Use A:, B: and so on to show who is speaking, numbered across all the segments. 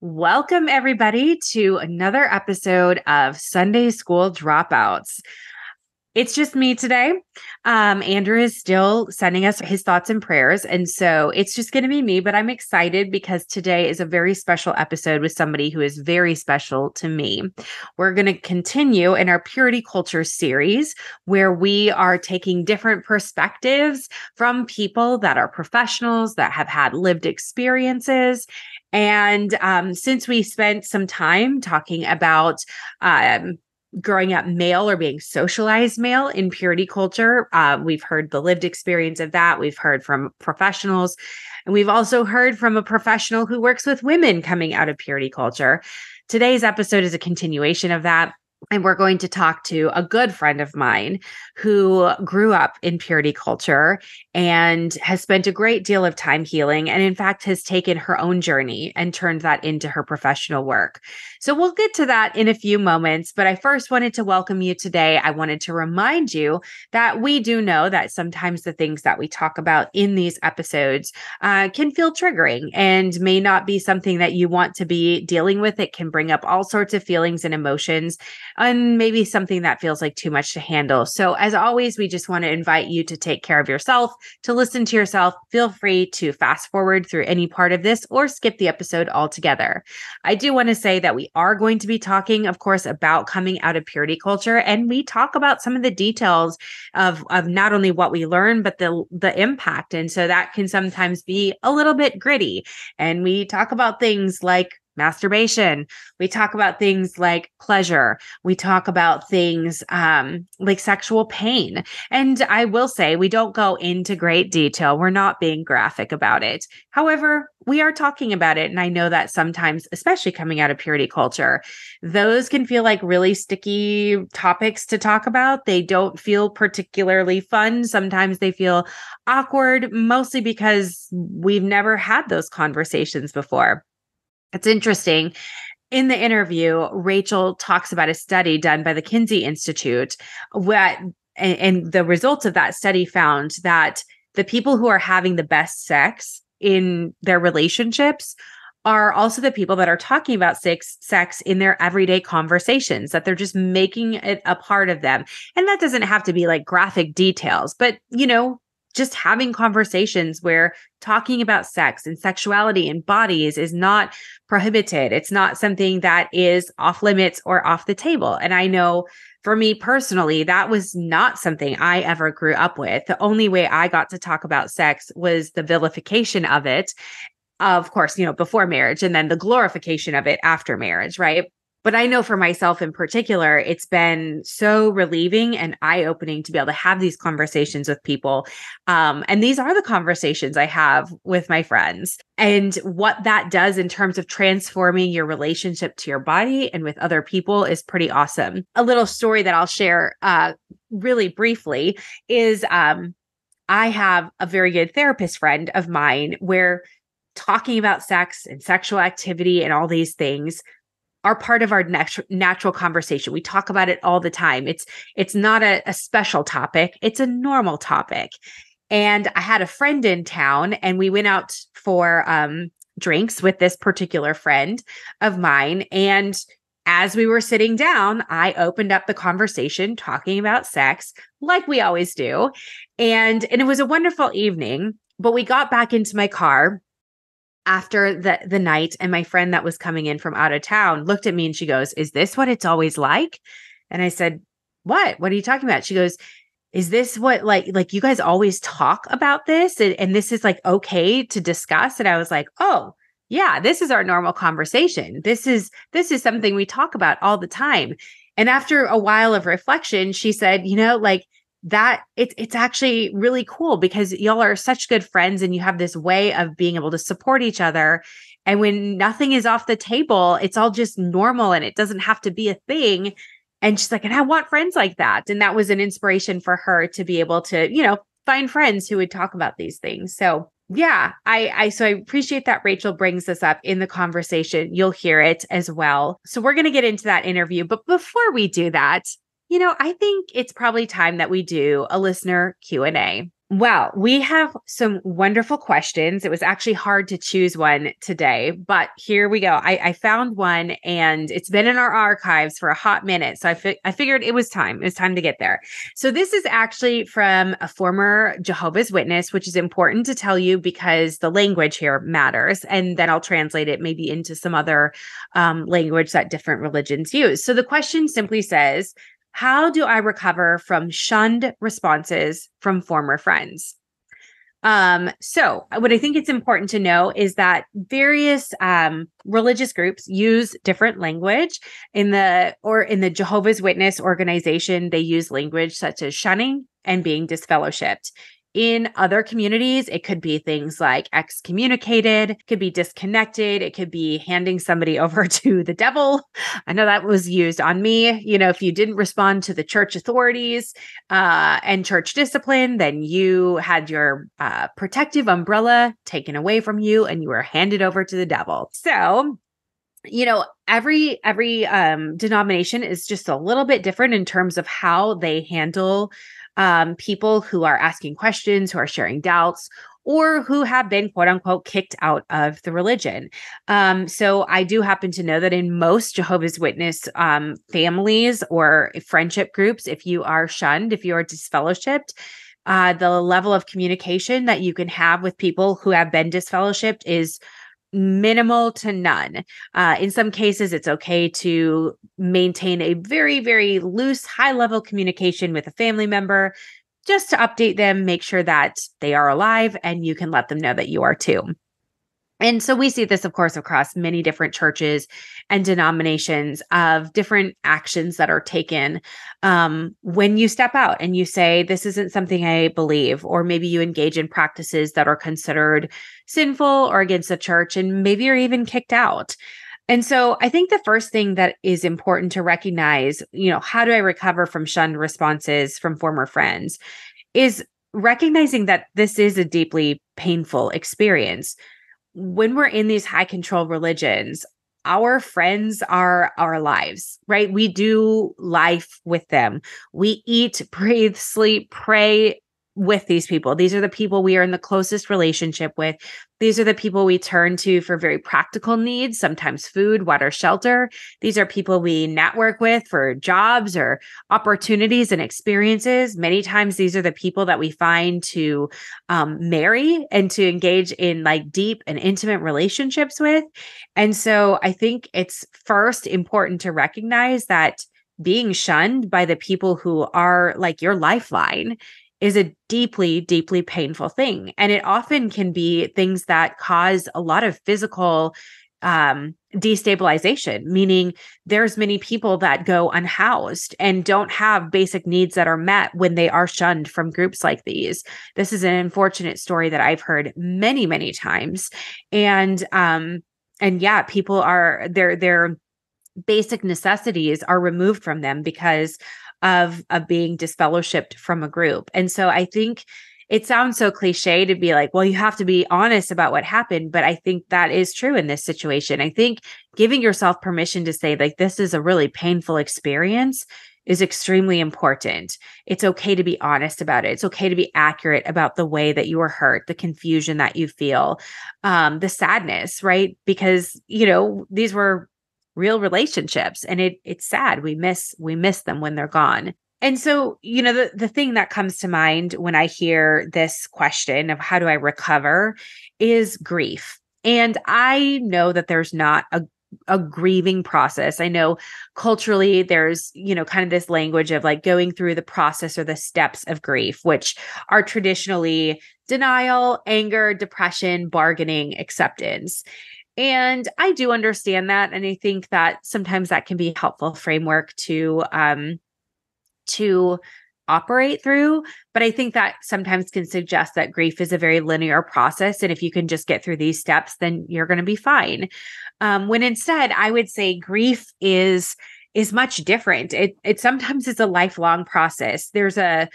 A: Welcome, everybody, to another episode of Sunday School Dropouts. It's just me today. Andrew is still sending us his thoughts and prayers. And so it's just going to be me, but I'm excited because today is a very special episode with somebody who is very special to me. We're going to continue in our purity culture series where we are taking different perspectives from people that are professionals that have had lived experiences. And since we spent some time talking about growing up male or being socialized male in purity culture, we've heard the lived experience of that. We've heard from professionals, and we've also heard from a professional who works with women coming out of purity culture. Today's episode is a continuation of that. And we're going to talk to a good friend of mine who grew up in purity culture and has spent a great deal of time healing, and in fact has taken her own journey and turned that into her professional work. So we'll get to that in a few moments, but I first wanted to welcome you today. I wanted to remind you that we do know that sometimes the things that we talk about in these episodes can feel triggering and may not be something that you want to be dealing with. It can bring up all sorts of feelings and emotions, and maybe something that feels like too much to handle. So as always, we just want to invite you to take care of yourself, to listen to yourself. Feel free to fast forward through any part of this or skip the episode altogether. I do want to say that we are going to be talking, of course, about coming out of purity culture, and we talk about some of the details of not only what we learn, but the impact. And so that can sometimes be a little bit gritty. And we talk about things like masturbation. We talk about things like pleasure. We talk about things like sexual pain. And I will say, we don't go into great detail. We're not being graphic about it. However, we are talking about it. And I know that sometimes, especially coming out of purity culture, those can feel like really sticky topics to talk about. They don't feel particularly fun. Sometimes they feel awkward, mostly because we've never had those conversations before. It's interesting. In the interview, Rachel talks about a study done by the Kinsey Institute, and the results of that study found that the people who are having the best sex in their relationships are also the people that are talking about sex in their everyday conversations, that they're just making it a part of them. And that doesn't have to be like graphic details, but just having conversations where talking about sex and sexuality and bodies is not prohibited. It's not something that is off limits or off the table. And I know for me personally, that was not something I ever grew up with. The only way I got to talk about sex was the vilification of it, of course, before marriage, and then the glorification of it after marriage, right? But I know for myself in particular, it's been so relieving and eye-opening to be able to have these conversations with people. And these are the conversations I have with my friends. And what that does in terms of transforming your relationship to your body and with other people is pretty awesome. A little story that I'll share really briefly is I have a very good therapist friend of mine where talking about sex and sexual activity and all these things are part of our natural conversation. We talk about it all the time. It's not a special topic. It's a normal topic. And I had a friend in town, and we went out for drinks with this particular friend of mine. And as we were sitting down, I opened up the conversation talking about sex like we always do. And it was a wonderful evening, but we got back into my car after the night, and my friend that was coming in from out of town looked at me and she goes, "Is this what it's always like?" And I said, What are you talking about?" She goes, "Is this what like you guys always talk about this and this is like okay to discuss?" And I was like, "Oh, yeah, this is our normal conversation. This is something we talk about all the time." And after a while of reflection, she said, that it's actually really cool because y'all are such good friends and you have this way of being able to support each other. And when nothing is off the table, it's all just normal and it doesn't have to be a thing. And she's like, and I want friends like that. And that was an inspiration for her to be able to, find friends who would talk about these things. So yeah, I appreciate that Rachel brings this up in the conversation. You'll hear it as well. So we're going to get into that interview. But before we do that, I think it's probably time that we do a listener Q&A. Well, we have some wonderful questions. It was actually hard to choose one today, but here we go. I found one and it's been in our archives for a hot minute. So I figured it was time. It was time to get there. So this is actually from a former Jehovah's Witness, which is important to tell you because the language here matters. And then I'll translate it maybe into some other language that different religions use. So the question simply says, how do I recover from shunned responses from former friends? So what I think it's important to know is that various religious groups use different language. In the Jehovah's Witness organization, they use language such as shunning and being disfellowshipped. In other communities, it could be things like excommunicated, could be disconnected, it could be handing somebody over to the devil. I know that was used on me. You know, if you didn't respond to the church authorities and church discipline, then you had your protective umbrella taken away from you and you were handed over to the devil. So, you know, every denomination is just a little bit different in terms of how they handle people who are asking questions, who are sharing doubts, or who have been quote unquote kicked out of the religion. So I do happen to know that in most Jehovah's Witness families or friendship groups, if you are shunned, if you are disfellowshipped, the level of communication that you can have with people who have been disfellowshipped is minimal to none. In some cases, it's okay to maintain a very, very loose, high level communication with a family member just to update them, make sure that they are alive, and you can let them know that you are too. And so we see this, of course, across many different churches and denominations of different actions that are taken when you step out and you say, this isn't something I believe, or maybe you engage in practices that are considered sinful or against the church, and maybe you're even kicked out. And so I think the first thing that is important to recognize, you know, how do I recover from shunned responses from former friends, is recognizing that this is a deeply painful experience. When we're in these high control religions, our friends are our lives, right? We do life with them. We eat, breathe, sleep, pray with these people. These are the people we are in the closest relationship with. These are the people we turn to for very practical needs, sometimes food, water, shelter. These are people we network with for jobs or opportunities and experiences. Many times, these are the people that we find to marry and to engage in like deep and intimate relationships with. And so I think it's first important to recognize that being shunned by the people who are like your lifeline is a deeply, deeply painful thing. And it often can be things that cause a lot of physical destabilization, meaning there's many people that go unhoused and don't have basic needs that are met when they are shunned from groups like these. This is an unfortunate story that I've heard many, many times. And yeah, people are their basic necessities are removed from them because of being disfellowshipped from a group. And so I think it sounds so cliche to be like, well, you have to be honest about what happened. But I think that is true in this situation. I think giving yourself permission to say, like, this is a really painful experience is extremely important. It's okay to be honest about it. It's okay to be accurate about the way that you were hurt, the confusion that you feel, the sadness, right? Because, you know, these were real relationships and it's sad. We miss them when they're gone. And so, you know, the thing that comes to mind when I hear this question of how do I recover is grief. And I know that there's not a grieving process. I know culturally there's, you know, kind of this language of like going through the process or the steps of grief, which are traditionally denial, anger, depression, bargaining, acceptance. And I do understand that. And I think that sometimes that can be a helpful framework to operate through. But I think that sometimes can suggest that grief is a very linear process. And if you can just get through these steps, then you're going to be fine. When instead, I would say grief is much different. It sometimes is a lifelong process. There's a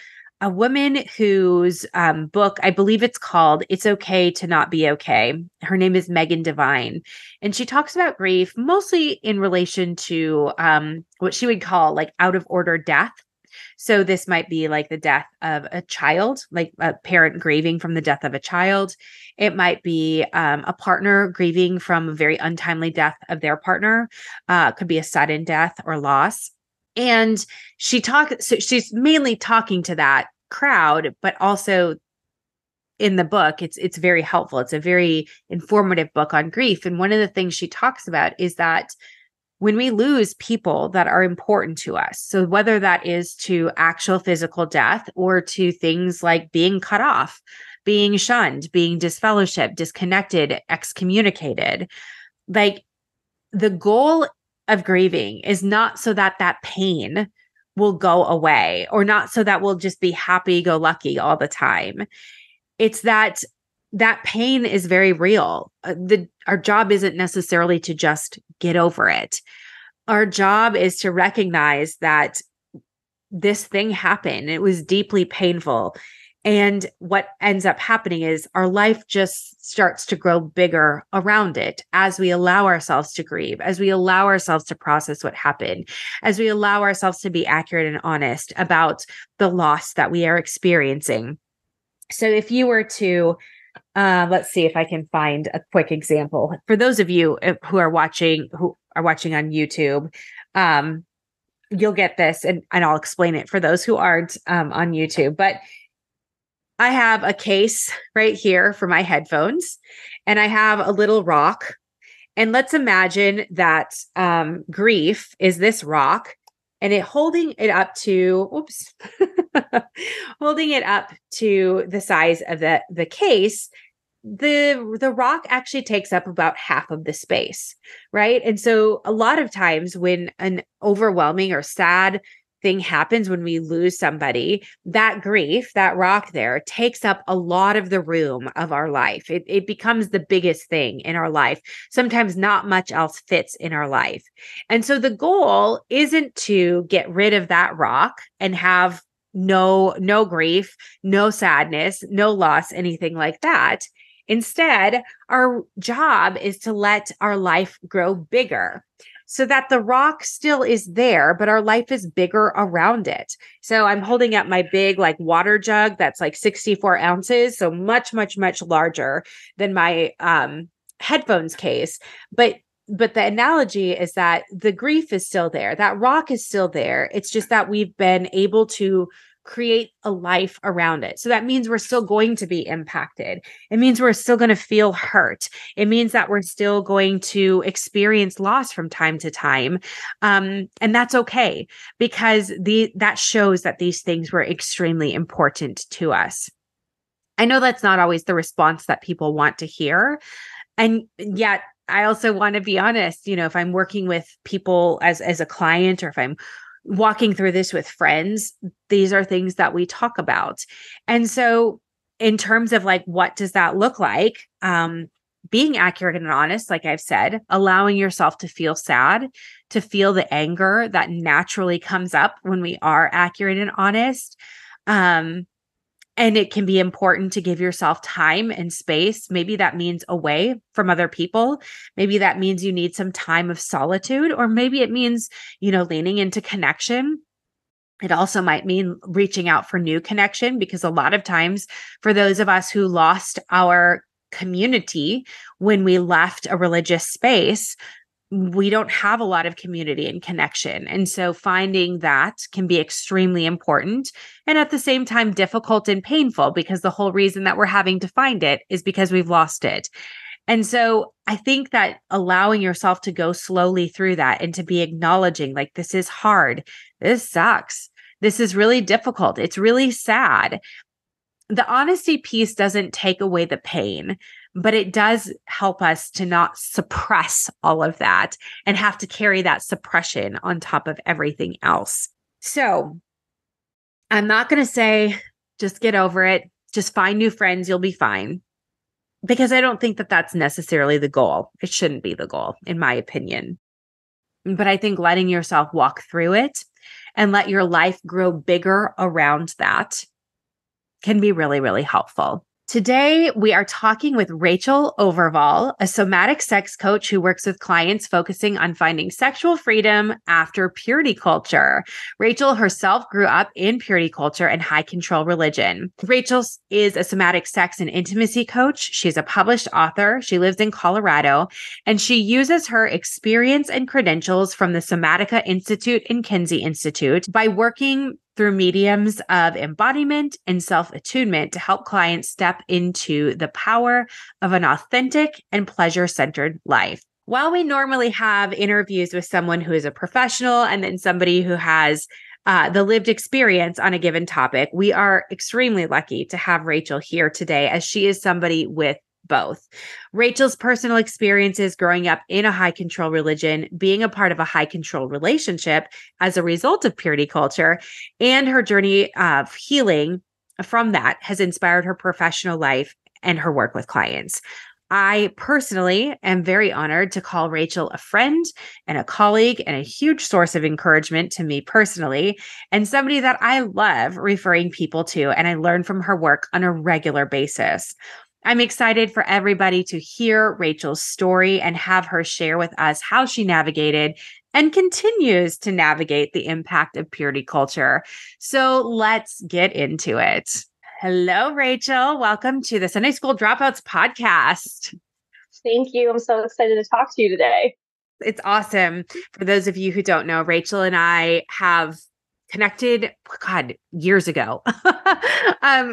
A: woman whose book, I believe it's called It's Okay to Not Be Okay. Her name is Megan Devine. And she talks about grief mostly in relation to what she would call like out of order death. So this might be like the death of a child, like a parent grieving from the death of a child. It might be a partner grieving from a very untimely death of their partner. Could be a sudden death or loss. And so she's mainly talking to that crowd, but also in the book, it's very helpful. It's a very informative book on grief. And one of the things she talks about is that when we lose people that are important to us, so whether that is to actual physical death or to things like being cut off, being shunned, being disfellowshipped, disconnected, excommunicated, like the goal of grieving is not so that that pain will go away, or not so that we'll just be happy go lucky all the time. It's that pain is very real. Our job isn't necessarily to just get over it. Our job is to recognize that this thing happened. It was deeply painful. And what ends up happening is our life just starts to grow bigger around it as we allow ourselves to grieve, as we allow ourselves to process what happened, as we allow ourselves to be accurate and honest about the loss that we are experiencing. So if you were to, let's see if I can find a quick example. For those of you who are watching on YouTube, you'll get this and I'll explain it for those who aren't on YouTube. But I have a case right here for my headphones, and I have a little rock. And let's imagine that grief is this rock, and holding it up to the size of the case. The rock actually takes up about half of the space, right? And so a lot of times when an overwhelming or sad thing happens, when we lose somebody, that grief, that rock there takes up a lot of the room of our life. It becomes the biggest thing in our life. Sometimes not much else fits in our life. And so the goal isn't to get rid of that rock and have no grief, no sadness, no loss, anything like that. Instead, our job is to let our life grow bigger so that the rock still is there, but our life is bigger around it. So I'm holding up my big like water jug that's like 64 ounces. So much, much, much larger than my headphones case. But the analogy is that the grief is still there. That rock is still there. It's just that we've been able to create a life around it. So that means we're still going to be impacted. It means we're still going to feel hurt. It means that we're still going to experience loss from time to time. And that's okay, because that shows that these things were extremely important to us. I know that's not always the response that people want to hear. And yet I also want to be honest, if I'm working with people as a client, or if I'm walking through this with friends, these are things that we talk about. And so in terms of like, what does that look like? Being accurate and honest, like I've said, allowing yourself to feel sad, to feel the anger that naturally comes up when we are accurate and honest. And it can be important to give yourself time and space. Maybe that means away from other people. Maybe that means you need some time of solitude, or maybe it means, leaning into connection. It also might mean reaching out for new connection, because a lot of times for those of us who lost our community when we left a religious space, we don't have a lot of community and connection. And so finding that can be extremely important, and at the same time difficult and painful, because the whole reason that we're having to find it is because we've lost it. And so I think that allowing yourself to go slowly through that and to be acknowledging, like, this is hard. This sucks. This is really difficult. It's really sad. The honesty piece doesn't take away the pain, but it does help us to not suppress all of that and have to carry that suppression on top of everything else. So I'm not going to say, just get over it, just find new friends, you'll be fine, because I don't think that that's necessarily the goal. It shouldn't be the goal, in my opinion. But I think letting yourself walk through it and let your life grow bigger around that can be really, really helpful. Today, we are talking with Rachel Overvoll, a somatic sex coach who works with clients focusing on finding sexual freedom after purity culture. Rachel herself grew up in purity culture and high control religion. Rachel is a somatic sex and intimacy coach. She's a published author. She lives in Colorado, and she uses her experience and credentials from the Somatica Institute and Kinsey Institute by working through mediums of embodiment and self-attunement to help clients step into the power of an authentic and pleasure-centered life. While we normally have interviews with someone who is a professional and then somebody who has the lived experience on a given topic, we are extremely lucky to have Rachel here today, as she is somebody with both. Rachel's personal experiences growing up in a high control religion, being a part of a high control relationship as a result of purity culture, and her journey of healing from that has inspired her professional life and her work with clients. I personally am very honored to call Rachel a friend and a colleague and a huge source of encouragement to me personally, and somebody that I love referring people to, and I learn from her work on a regular basis. I'm excited for everybody to hear Rachel's story and have her share with us how she navigated and continues to navigate the impact of purity culture. So let's get into it. Hello, Rachel. Welcome to the Sunday School Dropouts podcast.
B: Thank you. I'm so excited to talk to you today.
A: It's awesome. For those of you who don't know, Rachel and I have connected, years ago,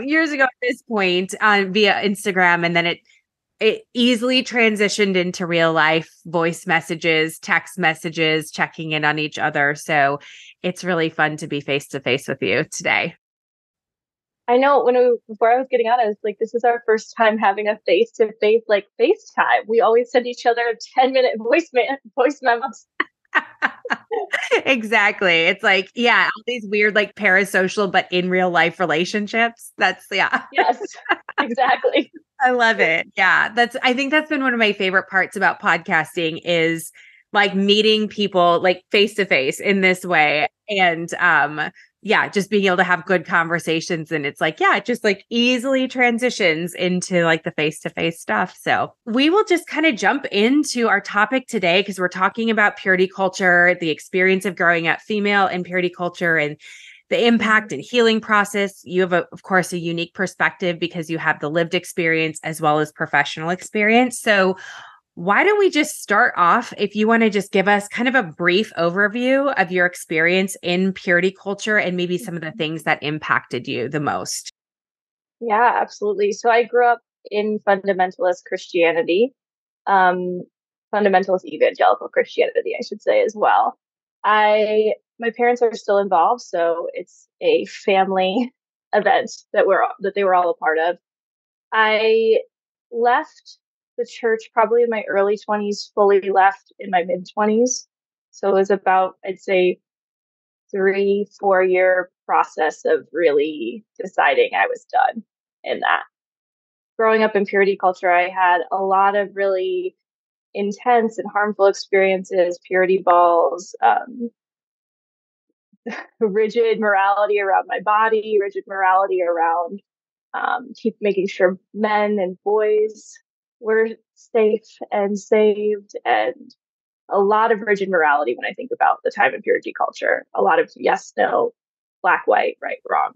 A: years ago at this point via Instagram. And then it easily transitioned into real life voice messages, text messages, checking in on each other. So it's really fun to be face to face with you today.
B: I know before I was getting on, I was like, this is our first time having a face-to-face, like FaceTime. We always send each other 10-minute voice memos.
A: Exactly. It's like, yeah, all these weird, like parasocial, but in real life relationships. Yeah.
B: Yes, exactly.
A: I love it. Yeah. I think that's been one of my favorite parts about podcasting is like meeting people like face to face in this way. And, yeah, just being able to have good conversations. And it's like, yeah, it just like easily transitions into like the face-to-face stuff. So we will just kind of jump into our topic today because we're talking about purity culture, the experience of growing up female in purity culture, and the impact and healing process. You have, of course, a unique perspective because you have the lived experience as well as professional experience. So why don't we just start off, if you want to just give us kind of a brief overview of your experience in purity culture and maybe some of the things that impacted you the most?
B: Yeah, absolutely. So I grew up in fundamentalist Christianity, fundamentalist evangelical Christianity, I should say as well. My parents are still involved, so it's a family event that they were all a part of. I left the church probably in my early 20s, fully left in my mid 20s. So it was about, I'd say, 3-4 year process of really deciding I was done in that. Growing up in purity culture, I had a lot of really intense and harmful experiences, purity balls, rigid morality around my body, rigid morality around keep making sure men and boys were safe and saved, and a lot of rigid morality when I think about the time in purity culture. A lot of yes, no, black, white, right, wrong.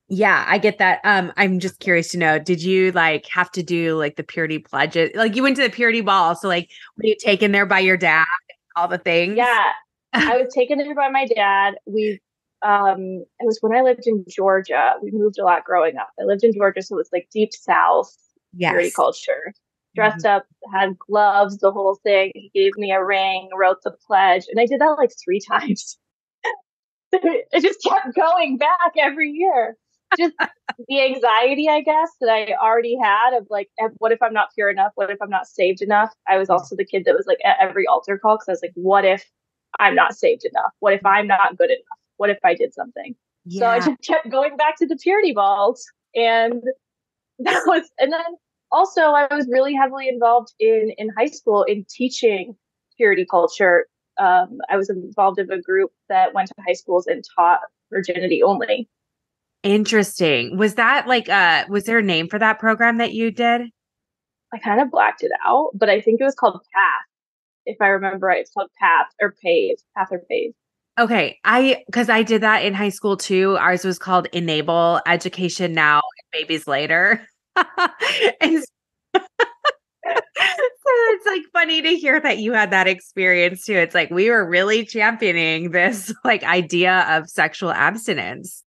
A: Yeah, I get that. I'm just curious to know, did you like have to do like the purity pledges? Like you went to the purity ball. So like were you taken there by your dad, all the things?
B: Yeah, I was taken there by my dad. It was when I lived in Georgia. We moved a lot growing up. I lived in Georgia, so it was like deep South purity
A: Yes.
B: culture. Dressed up, had gloves, the whole thing. He gave me a ring, wrote the pledge, and I did that like 3 times. It just kept going back every year. Just the anxiety, I guess, that I already had of like, what if I'm not pure enough? What if I'm not saved enough? I was also the kid that was like at every altar call because I was like, what if I'm not saved enough? What if I'm not good enough? What if I did something?
A: Yeah.
B: So I just kept going back to the purity balls. And and then also I was really heavily involved in high school in teaching purity culture. I was involved in a group that went to high schools and taught virginity only.
A: Interesting. Was that like was there a name for that program that you did?
B: I kind of blacked it out, but I think it was called PATH. If I remember right, it's called PATH or PAVE, PATH or PAVE.
A: Okay. Because I did that in high school too. Ours was called Enable Education Now and Babies Later. And so it's like funny to hear that you had that experience too. It's like we were really championing this like idea of sexual abstinence.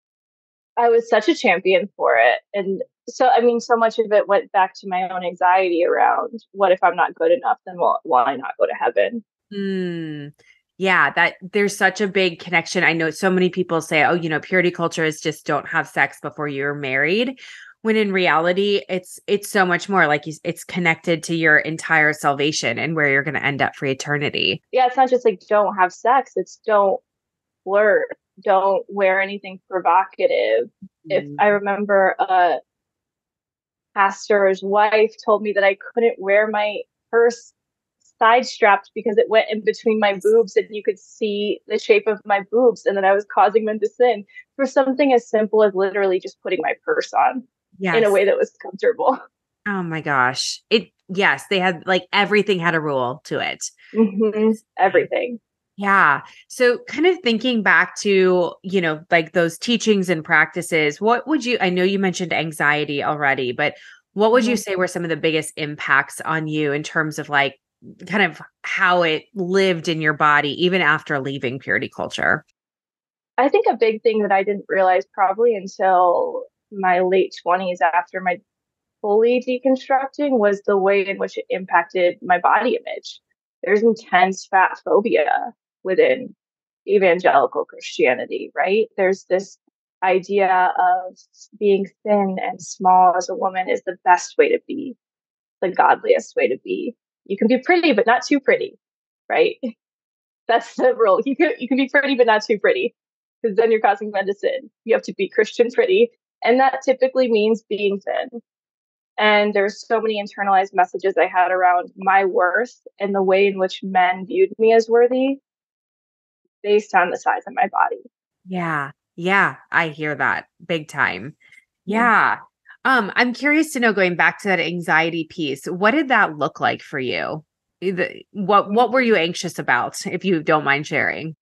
B: I was such a champion for it. And so, I mean, so much of it went back to my own anxiety around what if I'm not good enough, then why not go to heaven?
A: Mm. Yeah, that there's such a big connection. I know so many people say, oh, purity culture is just don't have sex before you're married. When in reality, it's so much more like it's connected to your entire salvation and where you're going to end up for eternity.
B: Yeah, it's not just like don't have sex, it's don't flirt, don't wear anything provocative. If I remember a pastor's wife told me that I couldn't wear my purse side strapped because it went in between my boobs and you could see the shape of my boobs and then I was causing them to sin for something as simple as literally just putting my purse on in a
A: Yes.
B: way that was comfortable.
A: Oh my gosh. Yes, they had like everything had a rule to it.
B: Mm-hmm. Everything.
A: Yeah. So kind of thinking back to, like those teachings and practices, I know you mentioned anxiety already, but what would you
B: Mm-hmm.
A: say were some of the biggest impacts on you in terms of like kind of how it lived in your body, even after leaving purity culture?
B: I think a big thing that I didn't realize probably until my late 20s after my fully deconstructing was the way in which it impacted my body image. There's intense fat phobia within evangelical Christianity, right? There's this idea of being thin and small as a woman is the best way to be, the godliest way to be. You can be pretty, but not too pretty, right? That's the rule. You can be pretty, but not too pretty, because then you're causing men to sin. You have to be Christian pretty, and that typically means being thin. And there's so many internalized messages I had around my worth and the way in which men viewed me as worthy based on the size of my body.
A: Yeah. Yeah, I hear that big time.
B: Mm.
A: Yeah. I'm curious to know, going back to that anxiety piece, what did that look like for you? What were you anxious about, if you don't mind sharing?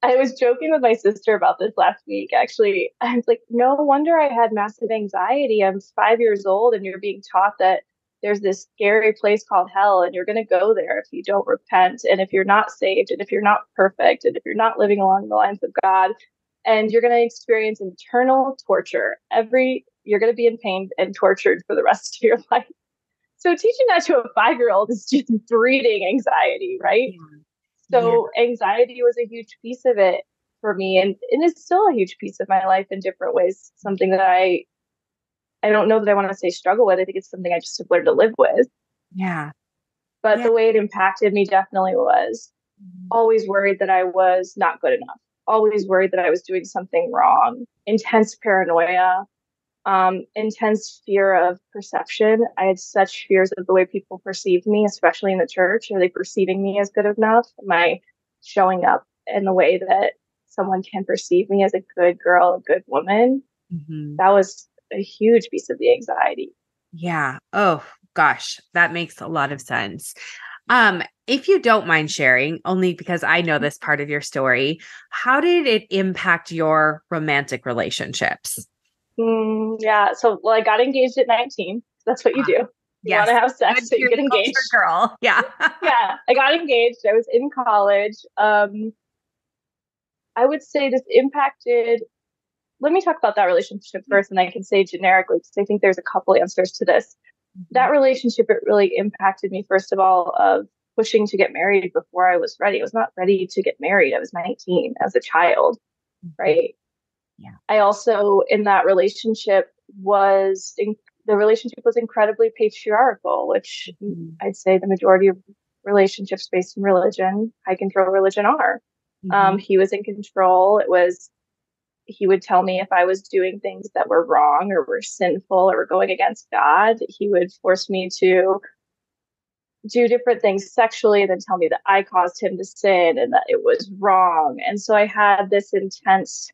B: I was joking with my sister about this last week. Actually, I was like, no wonder I had massive anxiety. I'm 5 years old, and you're being taught that there's this scary place called hell, and you're going to go there if you don't repent, and if you're not saved, and if you're not perfect, and if you're not living along the lines of God, and you're going to experience internal torture. You're going to be in pain and tortured for the rest of your life. So teaching that to a 5-year-old is just breeding anxiety, right?
A: Yeah. Yeah.
B: So anxiety was a huge piece of it for me, and it's still a huge piece of my life in different ways. Something that I don't know that I want to say struggle with. I think it's something I just have learned to live with.
A: Yeah.
B: But
A: Yeah.
B: the way it impacted me definitely was always worried that I was not good enough. Always worried that I was doing something wrong. Intense paranoia, intense fear of perception. I had such fears of the way people perceived me, especially in the church. Are they perceiving me as good enough? Am I showing up in the way that someone can perceive me as a good girl, a good woman?
A: Mhm.
B: That was a huge piece of the anxiety.
A: Yeah. Oh gosh, that makes a lot of sense. If you don't mind sharing, only because I know this part of your story, how did it impact your romantic relationships?
B: Yeah. So, well, I got engaged at 19. That's what you
A: Ah,
B: do. You want
A: yes.
B: to have
A: Good
B: sex, so you get
A: purity culture
B: engaged.
A: girl. Yeah.
B: Yeah. I got engaged. I was in college. I would say this impacted. Let me talk about that relationship first, and I can say generically, because I think there's a couple answers to this. That relationship, it really impacted me, first of all, of pushing to get married before I was ready. I was not ready to get married. I was 19 as a child,
A: Mhm.
B: right?
A: Yeah.
B: I also, in that relationship, the relationship was incredibly patriarchal, which
A: Mhm.
B: I'd say the majority of relationships based in religion, high control religion, are.
A: Mhm.
B: He was in control. He would tell me if I was doing things that were wrong or were sinful or were going against God. He would force me to do different things sexually and then tell me that I caused him to sin and that it was wrong. And so I had this intense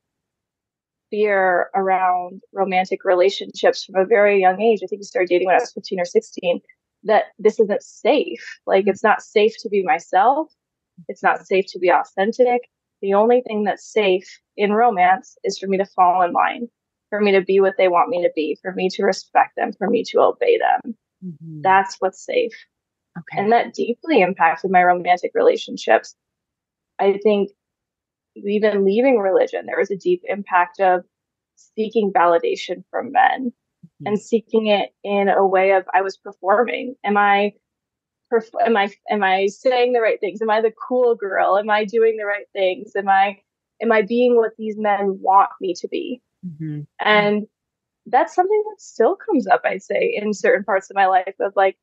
B: fear around romantic relationships from a very young age. I think I started dating when I was 15 or 16, that this isn't safe. Like, it's not safe to be myself. It's not safe to be authentic. The only thing that's safe in romance is for me to fall in line, for me to be what they want me to be, for me to respect them, for me to obey them.
A: Mm-hmm.
B: That's what's safe.
A: Okay.
B: And that deeply impacted my romantic relationships. I think even leaving religion, there was a deep impact of seeking validation from men and seeking it in a way of, I was performing. Am I saying the right things? Am I the cool girl? Am I doing the right things? Am I being what these men want me to be?
A: Mm-hmm.
B: And that's something that still comes up, I'd say, in certain parts of my life of like,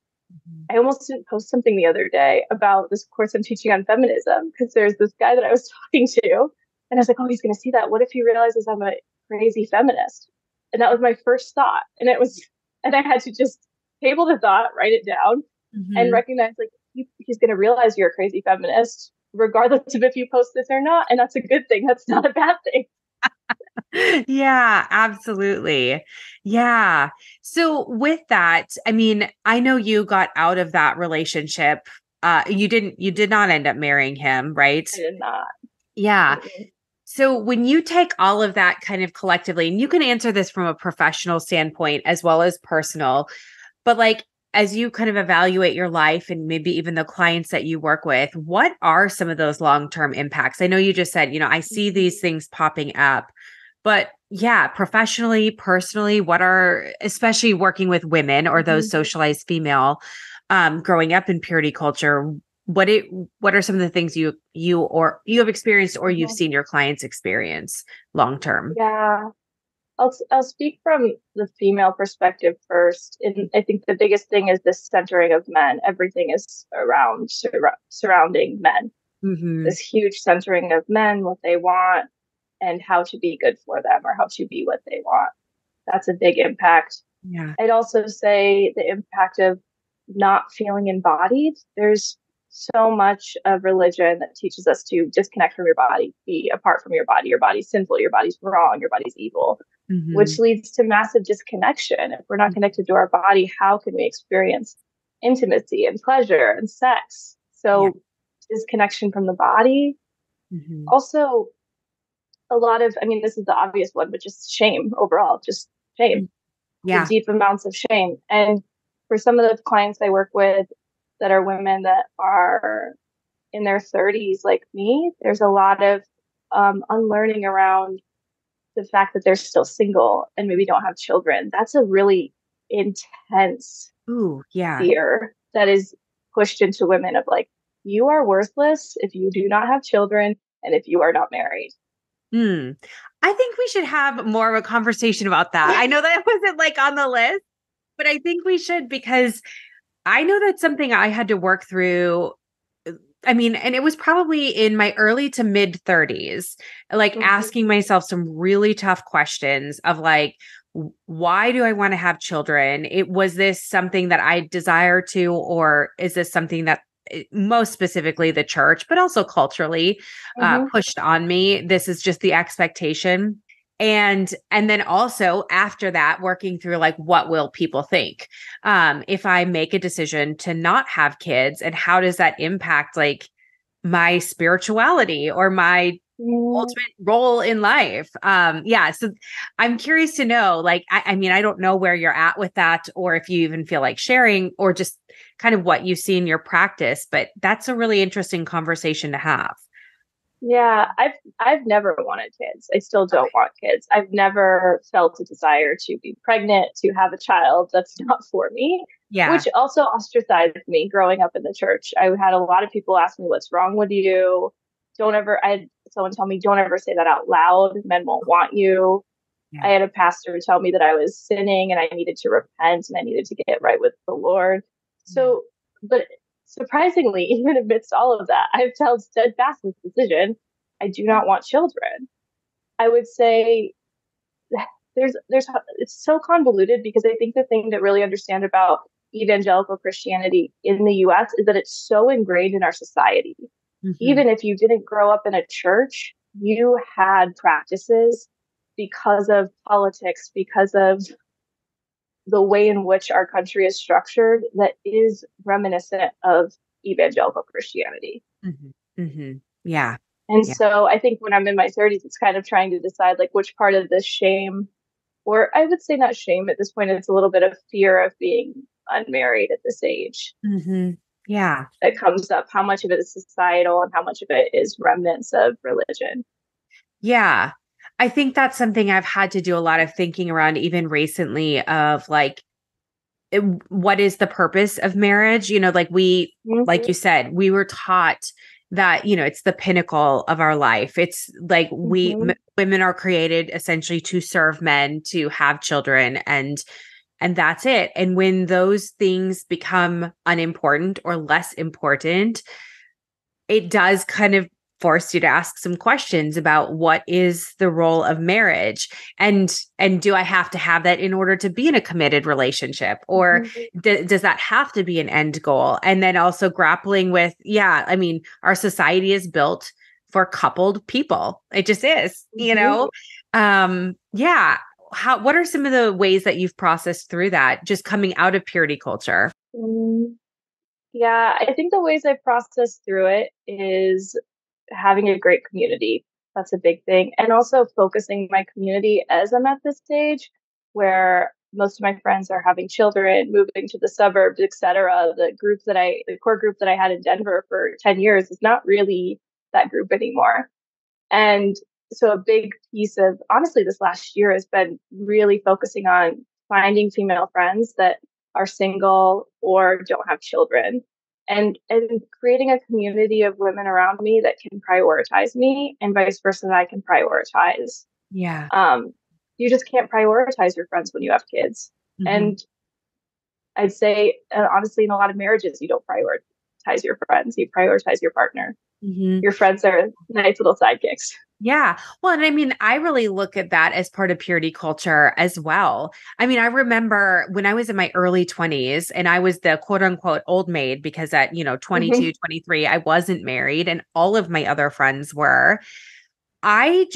B: I almost didn't post something the other day about this course I'm teaching on feminism, because there's this guy that I was talking to, and I was like, oh, he's going to see that. What if he realizes I'm a crazy feminist? And that was my first thought. And I had to just table the thought, write it down, and recognize like he's going to realize you're a crazy feminist, regardless of if you post this or not. And that's a good thing. That's not a bad thing.
A: Yeah, absolutely. Yeah. So with that, I mean, I know you got out of that relationship. You did not end up marrying him, right?
B: I did not.
A: Yeah.
B: Mm-hmm.
A: So when you take all of that kind of collectively, and you can answer this from a professional standpoint as well as personal, but like, as you kind of evaluate your life and maybe even the clients that you work with, what are some of those long-term impacts? I know you just said, I see these things popping up. But yeah, professionally, personally, what are, especially working with women or those socialized female, growing up in purity culture, what are some of the things you have experienced or you've seen your clients experience long term?
B: Yeah. I'll speak from the female perspective first. And I think the biggest thing is this centering of men. Everything is surrounding men.
A: Mm-hmm.
B: This huge centering of men, what they want, and how to be good for them or how to be what they want. That's a big impact.
A: Yeah.
B: I'd also say the impact of not feeling embodied. There's so much of religion that teaches us to disconnect from your body, be apart from your body. Your body's sinful, your body's wrong, your body's evil, which leads to massive disconnection. If we're not connected to our body, how can we experience intimacy and pleasure and sex? So disconnection from the body. Also, a lot of, I mean, this is the obvious one, but just shame overall, just shame.
A: Yeah.
B: Deep amounts of shame. And for some of the clients I work with that are women that are in their 30s, like me, there's a lot of unlearning around the fact that they're still single and maybe don't have children. That's a really intense fear that is pushed into women of like, you are worthless if you do not have children and if you are not married.
A: I think we should have more of a conversation about that. I know that wasn't like on the list, but I think we should, because I know that's something I had to work through. I mean, and it was probably in my early to mid 30s, like asking myself some really tough questions of like, why do I want to have children? Was this something that I desire to, or is this something that most specifically the church, but also culturally pushed on me? This is just the expectation. And then also after that, working through like, what will people think if I make a decision to not have kids, and how does that impact like my spirituality or my ultimate role in life? So I'm curious to know, like, I mean, I don't know where you're at with that, or if you even feel like sharing, or just kind of what you see in your practice, but that's a really interesting conversation to have.
B: Yeah, I've never wanted kids. I still don't want kids. I've never felt a desire to be pregnant, to have a child. That's not for me.
A: Yeah.
B: Which also ostracized me growing up in the church. I had a lot of people ask me, what's wrong with you? I had someone tell me, don't ever say that out loud. Men won't want you. Yeah. I had a pastor tell me that I was sinning and I needed to repent and I needed to get right with the Lord. So, but surprisingly, even amidst all of that, I've held steadfast in this decision. I do not want children. I would say it's so convoluted, because I think the thing to really understand about evangelical Christianity in the US is that it's so ingrained in our society. Even if you didn't grow up in a church, you had practices because of politics, because of the way in which our country is structured, that is reminiscent of evangelical Christianity.
A: Mm-hmm. Mm-hmm. Yeah.
B: And
A: Yeah.
B: so I think when I'm in my 30s, it's kind of trying to decide like which part of this shame, or I would say not shame at this point, it's a little bit of fear of being unmarried at this age.
A: Mm-hmm. Yeah.
B: That comes up. How much of it is societal and how much of it is remnants of religion?
A: Yeah. I think that's something I've had to do a lot of thinking around even recently of like, what is the purpose of marriage? Like like you said, we were taught that, it's the pinnacle of our life. It's like women are created essentially to serve men, to have children, and that's it. And when those things become unimportant or less important, it does kind of force you to ask some questions about what is the role of marriage, and do I have to have that in order to be in a committed relationship, or does that have to be an end goal? And then also grappling with, our society is built for coupled people. It just is, what are some of the ways that you've processed through that, just coming out of purity culture?
B: Yeah, I think the ways I process through it is having a great community. That's a big thing. And also focusing my community as I'm at this stage where most of my friends are having children, moving to the suburbs, etc. The core group that I had in Denver for 10 years is not really that group anymore. And so a big piece of, honestly, this last year has been really focusing on finding female friends that are single or don't have children, and creating a community of women around me that can prioritize me, and vice versa, that I can prioritize.
A: Yeah.
B: You just can't prioritize your friends when you have kids. And I'd say, honestly, in a lot of marriages, you don't prioritize your friends. You prioritize your partner. Your friends are nice little sidekicks.
A: Yeah. Well, and I really look at that as part of purity culture as well. I remember when I was in my early 20s and I was the quote unquote old maid, because at, 22, 23, I wasn't married and all of my other friends were. I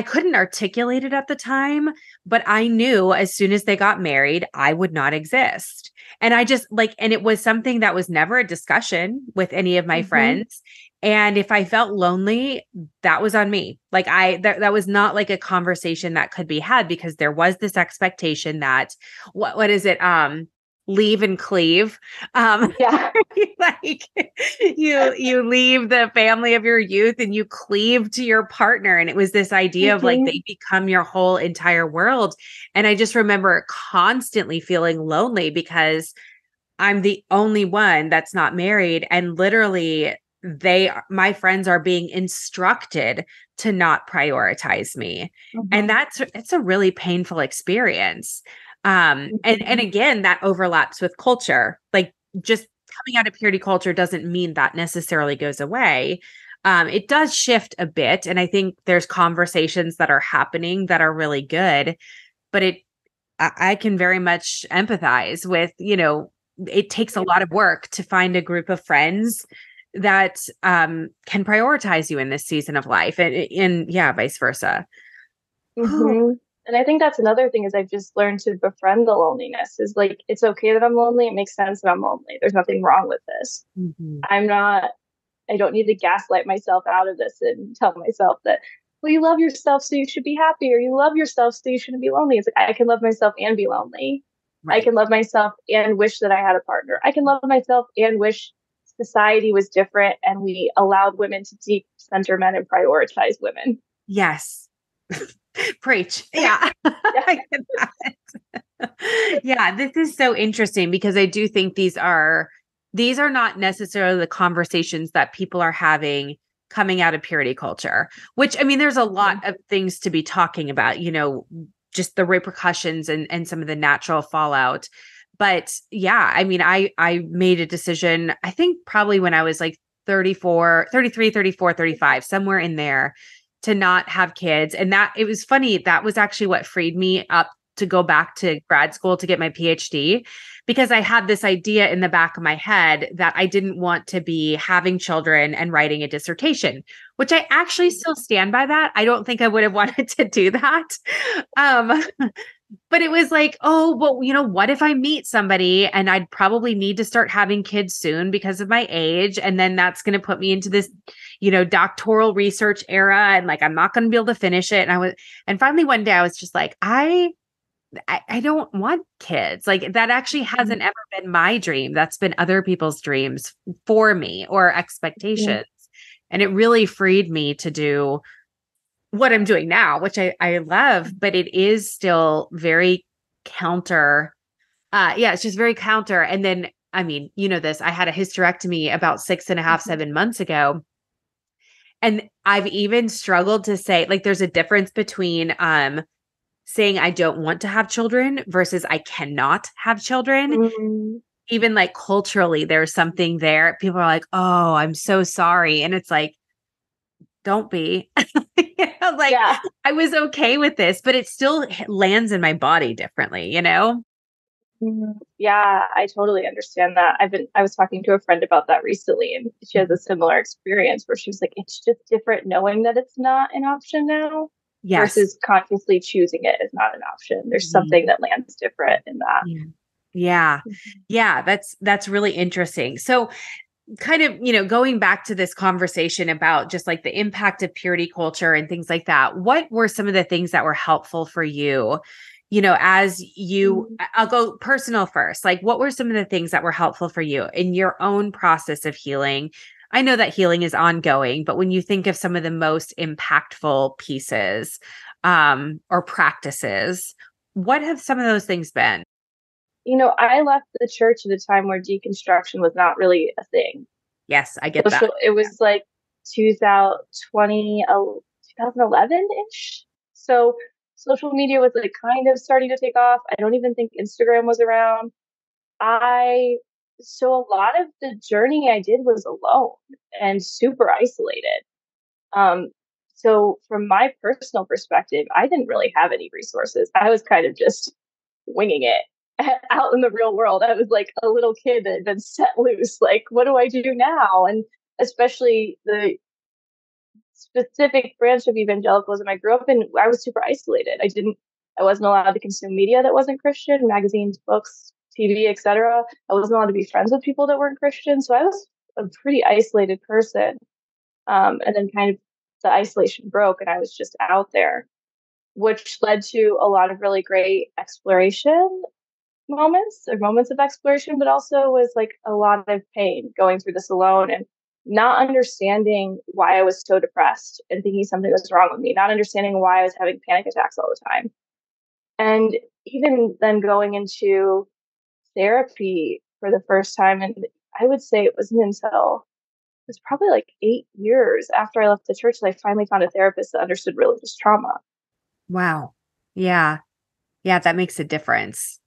A: couldn't articulate it at the time, but I knew as soon as they got married, I would not exist. And I just and it was something that was never a discussion with any of my friends. And if I felt lonely, that was on me. That was not like a conversation that could be had, because there was this expectation that what is it? Leave and cleave.
B: Yeah.
A: You leave the family of your youth and you cleave to your partner. And it was this idea of they become your whole entire world. And I just remember constantly feeling lonely because I'm the only one that's not married. And literally my friends are being instructed to not prioritize me. And it's a really painful experience. And again, that overlaps with culture. Just coming out of purity culture doesn't mean that necessarily goes away. It does shift a bit. And I think there's conversations that are happening that are really good, but I can very much empathize with, it takes a lot of work to find a group of friends that can prioritize you in this season of life, and vice versa.
B: And I think that's another thing is I've just learned to befriend the loneliness. Is it's okay that I'm lonely. It makes sense that I'm lonely. There's nothing wrong with this. I don't need to gaslight myself out of this and tell myself that, well, you love yourself, so you should be happy, or you love yourself, so you shouldn't be lonely. It's I can love myself and be lonely. Right. I can love myself and wish that I had a partner. I can love myself and wish society was different and we allowed women to decenter men and prioritize women.
A: Yes. Preach. Yeah. I get that. Yeah, this is so interesting because I do think these are not necessarily the conversations that people are having coming out of purity culture, which there's a lot of things to be talking about, just the repercussions and some of the natural fallout. But yeah, I made a decision, I think probably when I was 33, 34, 35, somewhere in there, to not have kids. And that, it was funny, that was actually what freed me up to go back to grad school to get my PhD because I had this idea in the back of my head that I didn't want to be having children and writing a dissertation, which I actually still stand by that. I don't think I would have wanted to do that. Um, but it was like, oh, well, what if I meet somebody and I'd probably need to start having kids soon because of my age. And then that's going to put me into this, doctoral research era. And like, I'm not going to be able to finish it. And finally one day I was just like, I don't want kids. Like that actually hasn't ever been my dream. That's been other people's dreams for me or expectations. And it really freed me to do what I'm doing now, which I love, but it is still very counter. It's just very counter. And then, I mean, this, I had a hysterectomy about 6.5, 7 months ago. And I've even struggled to say, like, there's a difference between, saying I don't want to have children versus I cannot have children. Even like culturally, there's something there. People are like, oh, I'm so sorry. And it's like, don't be. I was okay with this, but it still lands in my body differently,
B: Yeah, I totally understand that. I was talking to a friend about that recently, and she has a similar experience where she was like, it's just different knowing that it's not an option now versus consciously choosing it as not an option. There's something that lands different in that.
A: Yeah. That's really interesting. So kind of, going back to this conversation about just like the impact of purity culture and things like that, what were some of the things that were helpful for you, as I'll go personal first, like what were some of the things that were helpful for you in your own process of healing? I know that healing is ongoing, but when you think of some of the most impactful pieces, or practices, what have some of those things been?
B: I left the church at a time where deconstruction was not really a thing.
A: Yes, I get that.
B: It was like 2011-ish. So social media was like kind of starting to take off. I don't even think Instagram was around. So a lot of the journey I did was alone and super isolated. So from my personal perspective, I didn't really have any resources. I was kind of just winging it out in the real world. I was like a little kid that had been set loose. Like, what do I do now? And especially the specific branch of evangelicalism I grew up in, I was super isolated. I wasn't allowed to consume media that wasn't Christian, magazines, books, TV, etc. I wasn't allowed to be friends with people that weren't Christian. So I was a pretty isolated person. And then kind of the isolation broke and I was just out there, which led to a lot of really great exploration moments or moments of exploration, but also was like a lot of pain going through this alone and not understanding why I was so depressed and thinking something was wrong with me, not understanding why I was having panic attacks all the time. And even then going into therapy for the first time, and I would say it was probably like 8 years after I left the church that I finally found a therapist that understood religious trauma.
A: Wow. Yeah. Yeah, that makes a difference.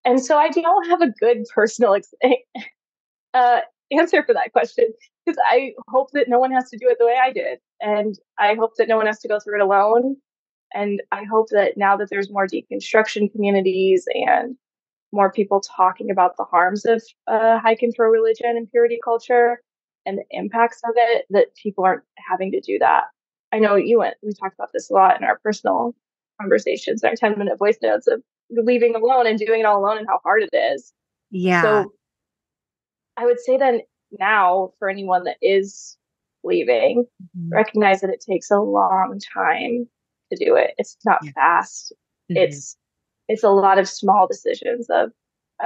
B: And so I don't have a good personal answer for that question because I hope that no one has to do it the way I did. And I hope that no one has to go through it alone. And I hope that now that there's more deconstruction communities and more people talking about the harms of high control religion and purity culture and the impacts of it, that people aren't having to do that. I know we talked about this a lot in our personal conversations, our 10-minute voice notes of leaving alone and doing it all alone and how hard it is.
A: Yeah.
B: So I would say then now for anyone that is leaving, recognize that it takes a long time to do it. It's not fast. It's a lot of small decisions of,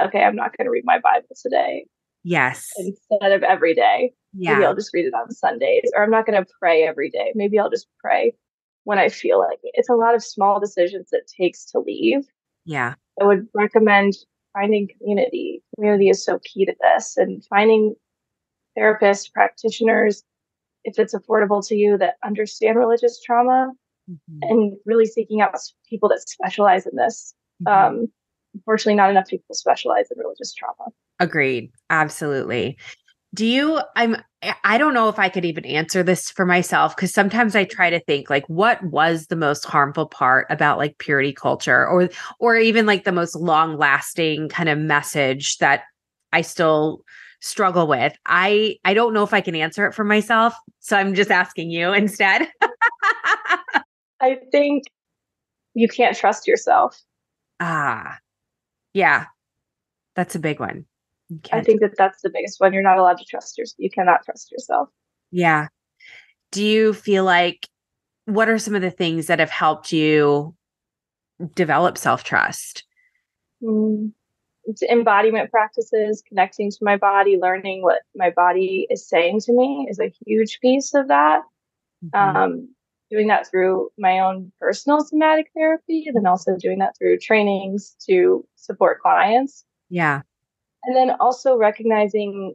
B: okay, I'm not going to read my Bible today.
A: Yes.
B: Instead of every day. Yeah. Maybe I'll just read it on Sundays, or I'm not going to pray every day. Maybe I'll just pray when I feel like it. It's a lot of small decisions that it takes to leave.
A: Yeah.
B: I would recommend finding community. Community is so key to this, and finding therapists, practitioners, if it's affordable to you, that understand religious trauma, and really seeking out people that specialize in this. Unfortunately, not enough people specialize in religious trauma.
A: Agreed. Absolutely. I don't know if I could even answer this for myself, because sometimes I try to think like, what was the most harmful part about like purity culture, or even like the most long lasting kind of message that I still struggle with. I don't know if I can answer it for myself, so I'm just asking you instead.
B: I think you can't trust yourself.
A: Ah, yeah, that's a big one. You
B: I
A: can't.
B: think that that's the biggest one. You're not allowed to trust yourself. You cannot trust yourself.
A: Yeah. Do you feel like, what are some of the things that have helped you develop self-trust?
B: Mm. It's embodiment practices, connecting to my body, learning what my body is saying to me is a huge piece of that.
A: Mhm.
B: Um, Doing that through my own personal somatic therapy, and then also doing that through trainings to support clients.
A: Yeah.
B: And then also recognizing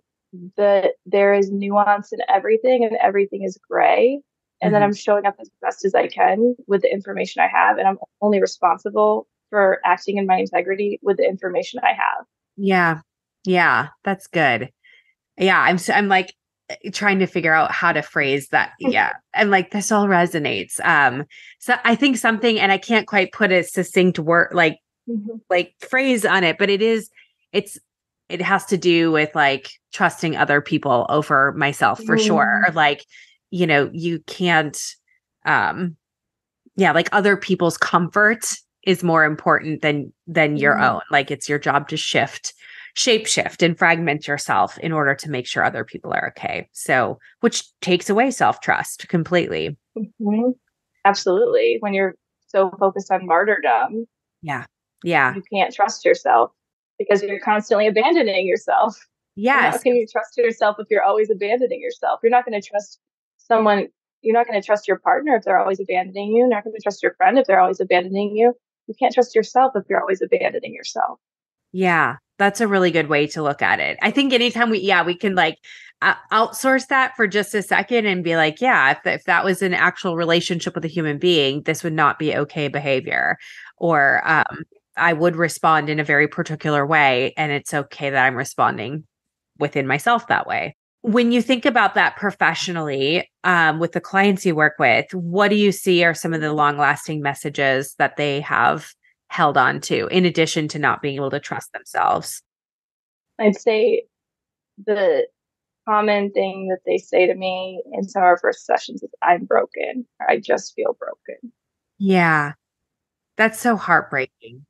B: that there is nuance in everything and everything is gray. And then
A: Mhm.
B: I'm showing up as best as I can with the information I have. And I'm only responsible for acting in my integrity with the information I have.
A: Yeah. Yeah. That's good. Yeah. I'm like trying to figure out how to phrase that. Yeah. And like this all resonates. So I think something, and I can't quite put a succinct word,
B: Mhm.
A: like phrase on it, but it's, it has to do with like trusting other people over myself for sure.
B: Mm.
A: Or like, you can't, um, yeah, like other people's comfort is more important than your
B: Mm.
A: own. Like it's your job to shape shift and fragment yourself in order to make sure other people are okay. So, which takes away self-trust completely.
B: Mhm. Absolutely. When you're so focused on martyrdom,
A: Yeah. Yeah.
B: you can't trust yourself because you're constantly abandoning yourself. And how
A: Yes.
B: can you trust yourself if you're always abandoning yourself? You're not going to trust someone. You're not going to trust your partner if they're always abandoning you. You're not going to trust your friend if they're always abandoning you. You can't trust yourself if you're always abandoning yourself.
A: Yeah, that's a really good way to look at it. I think anytime we can like outsource that for just a second and be like, yeah, if that was an actual relationship with a human being, this would not be okay behavior. Or I would respond in a very particular way, and it's okay that I'm responding within myself that way. When you think about that professionally, with the clients you work with, what do you see are some of the long lasting messages that they have held on to, in addition to not being able to trust themselves?
B: I'd say the common thing that they say to me in some of our first sessions is, I'm broken, or I just feel broken.
A: Yeah, that's so heartbreaking.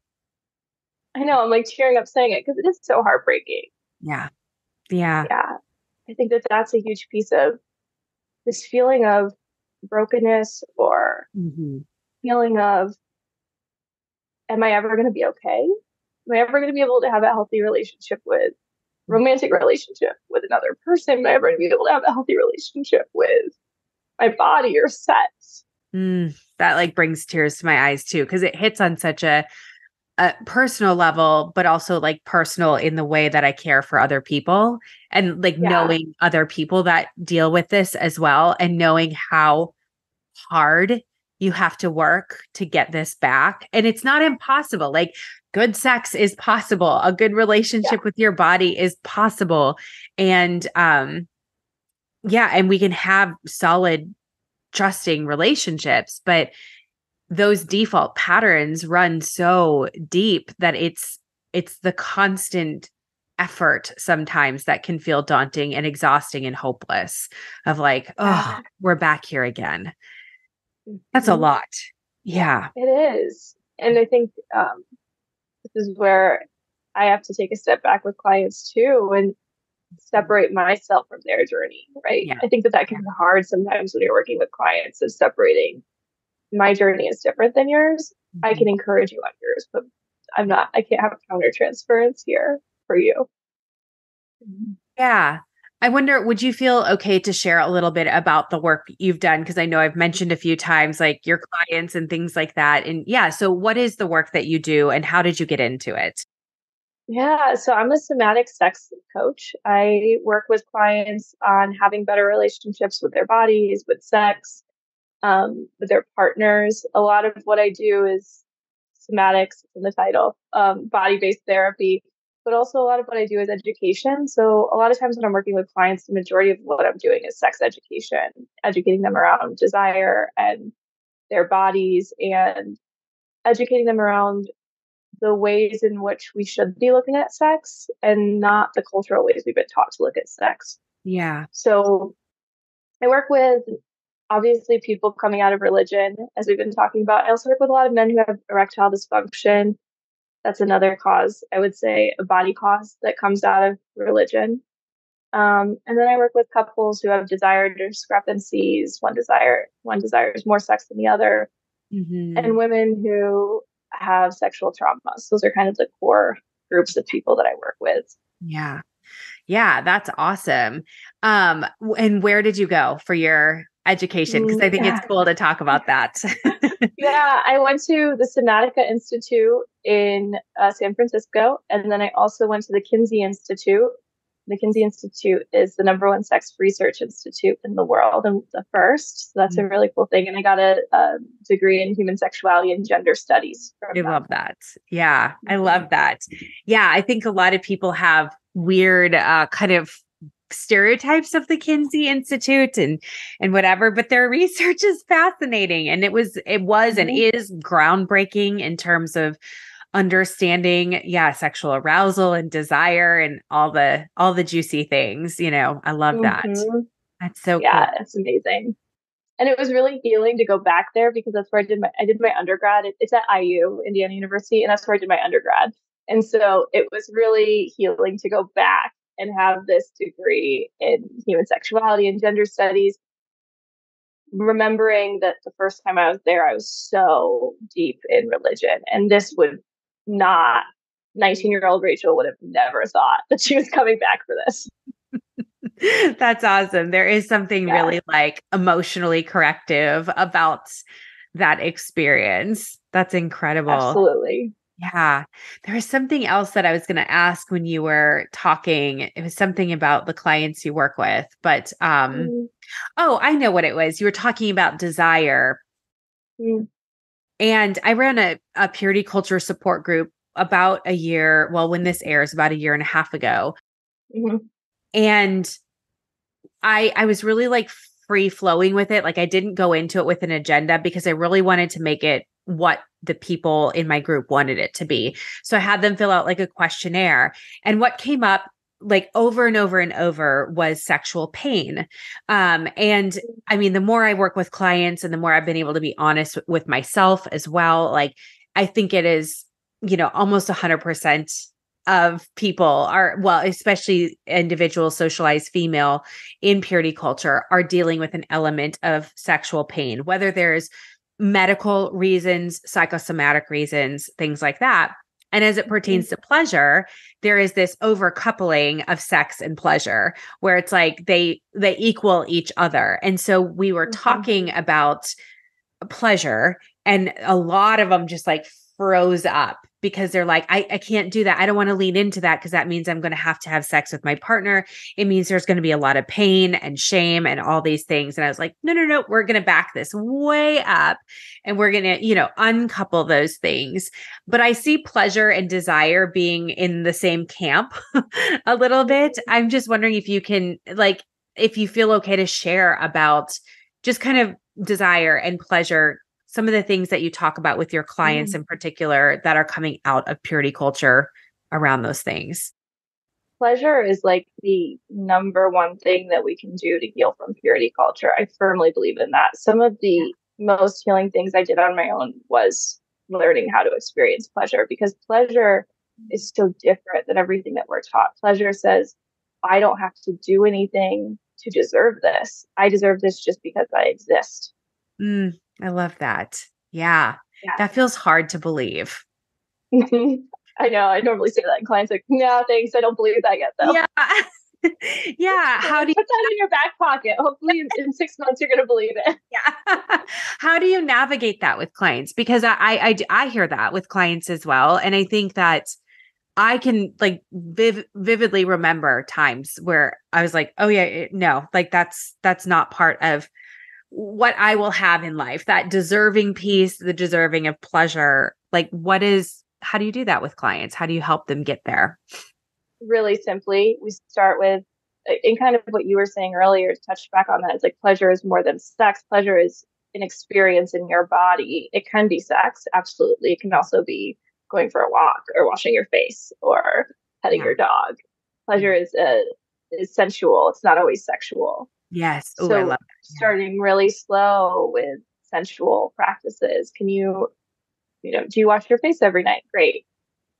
B: I know, I'm like tearing up saying it because it is so heartbreaking.
A: Yeah. Yeah.
B: Yeah. I think that that's a huge piece of this feeling of brokenness or
A: Mhm.
B: feeling of, am I ever going to be okay? Am I ever going to be able to have a healthy relationship with romantic relationship with another person? Am I ever going to be able to have a healthy relationship with my body or sex?
A: That like brings tears to my eyes too, because it hits on such a personal level, but also like personal in the way that I care for other people, and like
B: Yeah.
A: knowing other people that deal with this as well, and knowing how hard you have to work to get this back. And it's not impossible. Like good sex is possible. A good
B: Yeah.
A: relationship with your body is possible. And yeah, and we can have solid trusting relationships, but those default patterns run so deep that it's the constant effort sometimes that can feel daunting and exhausting and hopeless, of like, oh,
B: Yeah.
A: we're back here again. That's a
B: Mhm.
A: lot. Yeah.
B: It is. And I think this is where I have to take a step back with clients too and separate myself from their journey, right?
A: Yeah.
B: I think that that
A: Yeah.
B: can be hard sometimes when you're working with clients, of separating my journey is different than yours. I
A: Mhm.
B: can encourage you on yours, but I can't have counter transference here for you.
A: Yeah. I wonder, would you feel okay to share a little bit about the work you've done? Because I know I've mentioned a few times like your clients and things like that. And yeah, so what is the work that you do and how did you get into it?
B: Yeah, so I'm a somatic sex coach. I work with clients on having better relationships with their bodies, with sex, with their partners. A lot of what I do is somatics in the title, body based therapy, but also a lot of what I do is education. So a lot of times when I'm working with clients, the majority of what I'm doing is sex education, educating them around desire and their bodies, and educating them around the ways in which we should be looking at sex and not the cultural ways we've been taught to look at sex.
A: Yeah.
B: So I work with obviously people coming out of religion, as we've been talking about. I also work with a lot of men who have erectile dysfunction. That's another cause, I would say, a body cause that comes out of religion. And then I work with couples who have desire discrepancies. One desires more sex than the other, and women who have sexual traumas. Those are kind of the core groups of people that I work with.
A: Yeah. Yeah, that's awesome. And where did you go for your education? Because I think it's cool to talk about that.
B: Yeah, I went to the Somatic Institute in San Francisco, and then I also went to the Kinsey Institute. The Kinsey Institute is the #1 sex research institute in the world and the first. So that's a really cool thing. And I got a degree in human sexuality and gender studies.
A: I love that. Yeah, I love that. Yeah, I think a lot of people have weird kind of stereotypes of the Kinsey Institute and whatever, but their research is fascinating, and it was and is groundbreaking in terms of understanding sexual arousal and desire and all the juicy things. I love that. That's so cool.
B: It's amazing. And it was really healing to go back there, because that's where I did my undergrad. It's at IU, Indiana University, and that's where I did my undergrad. And so it was really healing to go back and have this degree in human sexuality and gender studies, remembering that the first time I was there, I was so deep in religion, and this would not, 19-year-old Rachel would have never thought that she was coming back for this.
A: That's awesome. There is something really like emotionally corrective about that experience. That's incredible.
B: Absolutely.
A: Yeah. There was something else that I was going to ask when you were talking. It was something about the clients you work with, but oh, I know what it was. You were talking about desire. And I ran a purity culture support group about a year. Well, when this airs, about 1.5 years ago. And I was really like free flowing with it. Like I didn't go into it with an agenda, because I really wanted to make it what the people in my group wanted it to be. So I had them fill out like a questionnaire, and what came up like over and over and over was sexual pain. And I mean, the more I work with clients and the more I've been able to be honest with myself as well, like I think it is, almost 100% of people are, well, especially individual socialized female in purity culture, are dealing with an element of sexual pain, whether there's medical reasons, psychosomatic reasons, things like that. And as it pertains to pleasure, there is this overcoupling of sex and pleasure where it's like they equal each other. And so we were talking about pleasure, and a lot of them just like froze up, because they're like, I can't do that. I don't want to lean into that, because that means I'm going to have sex with my partner. It means there's going to be a lot of pain and shame and all these things. And I was like, no, we're going to back this way up, and we're going to, uncouple those things. But I see pleasure and desire being in the same camp a little bit. I'm just wondering if you can, like, if you feel okay to share about just kind of desire and pleasure, some of the things that you talk about with your clients in particular that are coming out of purity culture around those things.
B: Pleasure is like the #1 thing that we can do to heal from purity culture. I firmly believe in that. Some of the most healing things I did on my own was learning how to experience pleasure, because pleasure is so different than everything that we're taught. Pleasure says, I don't have to do anything to deserve this. I deserve this just because I exist.
A: I love that. Yeah. That feels hard to believe.
B: I know. I normally say that, and clients are like, no, thanks. I don't believe that yet, though.
A: Yeah. How do you
B: put that in your back pocket? Hopefully in 6 months, you're going to believe it.
A: Yeah. How do you navigate that with clients? Because I hear that with clients as well. And I think that I can like vividly remember times where I was like, oh yeah, no, like that's not part of what I will have in life, that deserving piece, the deserving of pleasure. Like how do you do that with clients? How do you help them get there?
B: really simply, we start with, in kind of what you were saying earlier, to touch back on that, it's like pleasure is more than sex. Pleasure is an experience in your body. It can be sex, absolutely. It can also be going for a walk or washing your face or petting your dog. Pleasure is sensual. It's not always sexual.
A: Yes. Oh, I
B: So
A: love that.
B: starting really slow with sensual practices. Do you wash your face every night? Great.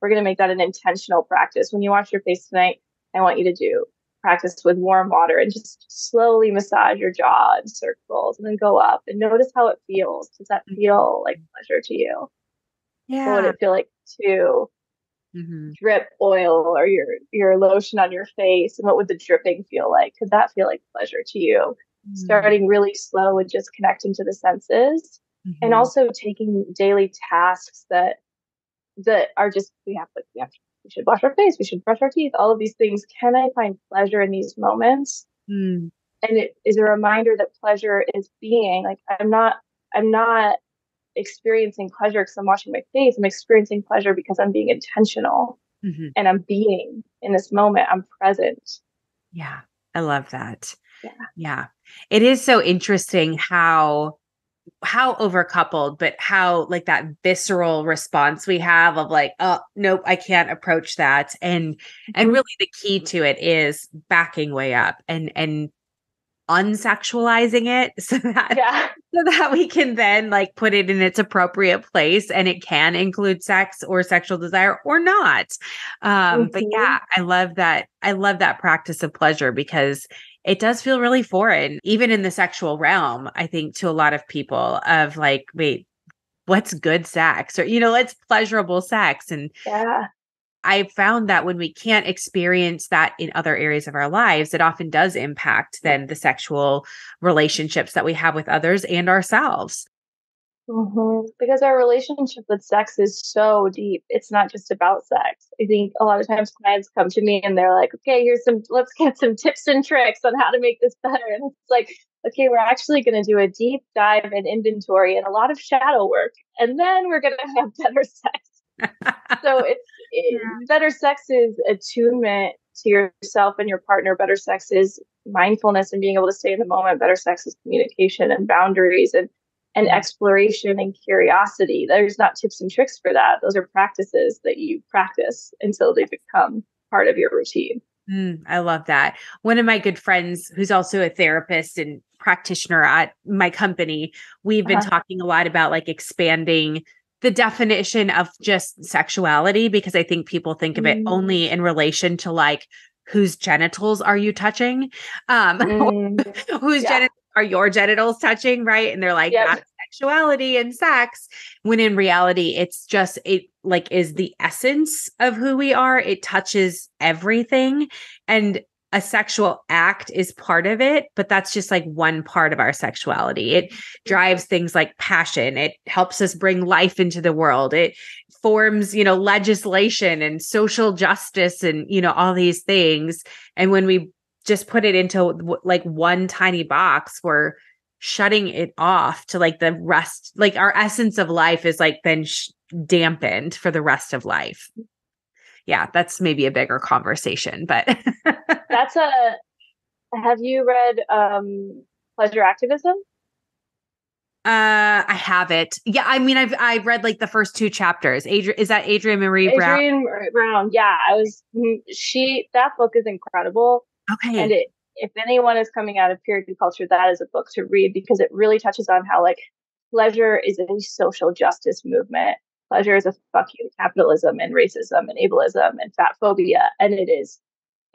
B: We're going to make that an intentional practice. When you wash your face tonight, I want you to do practice with warm water and just slowly massage your jaw in circles and then go up and notice how it feels. Does that feel like pleasure to you?
A: Yeah.
B: What would it feel like to drip oil or your lotion on your face? And what would the dripping feel like? Could that feel like pleasure to you? Starting really slow and just connecting to the senses, and also taking daily tasks that are just, we should wash our face, we should brush our teeth, all of these things. Can I find pleasure in these moments? And it is a reminder that pleasure is being, like, I'm not experiencing pleasure because I'm washing my face. I'm experiencing pleasure because I'm being intentional and I'm being in this moment. I'm present.
A: Yeah. I love that.
B: Yeah.
A: Yeah. It is so interesting how overcoupled, but how like that visceral response we have of like, oh, nope, I can't approach that. And really the key to it is backing way up and unsexualizing it so that we can then like put it in its appropriate place, and it can include sex or sexual desire or not. But yeah, I love that practice of pleasure, because it does feel really foreign, even in the sexual realm, I think, to a lot of people, of like, wait, what's good sex? Or, what's pleasurable sex? And I found that when we can't experience that in other areas of our lives, it often does impact then the sexual relationships that we have with others and ourselves.
B: Because our relationship with sex is so deep. It's not just about sex. I think a lot of times clients come to me and they're like, okay, let's get some tips and tricks on how to make this better. And it's like, okay, we're actually going to do a deep dive and inventory and a lot of shadow work. And then we're going to have better sex. So better sex is attunement to yourself and your partner. Better sex is mindfulness and being able to stay in the moment. Better sex is communication and boundaries and exploration and curiosity. There's not tips and tricks for that. Those are practices that you practice until they become part of your routine.
A: I love that. One of my good friends, who's also a therapist and practitioner at my company, we've been talking a lot about like expanding the definition of just sexuality, because I think people think of it only in relation to like, whose genitals are you touching? Whose genitals are your genitals touching? Right. And they're like, that's sexuality and sex. When in reality, it's just, it like is the essence of who we are. It touches everything. And a sexual act is part of it, but that's just like one part of our sexuality. It drives things like passion. It helps us bring life into the world. It forms, legislation and social justice and, all these things. And when we just put it into like one tiny box, we're shutting it off to like the rest, like our essence of life is like then dampened for the rest of life. Yeah, that's maybe a bigger conversation, but
B: have you read Pleasure Activism?
A: I have it. Yeah, I mean, I've read like the first 2 chapters. Is that Adrian Maree Brown?
B: Adrian Brown. Yeah, that book is incredible.
A: Okay.
B: And if anyone is coming out of purity culture, that is a book to read, because it really touches on how like pleasure is a social justice movement. Pleasure is a fuck you to capitalism and racism and ableism and fat phobia. And it is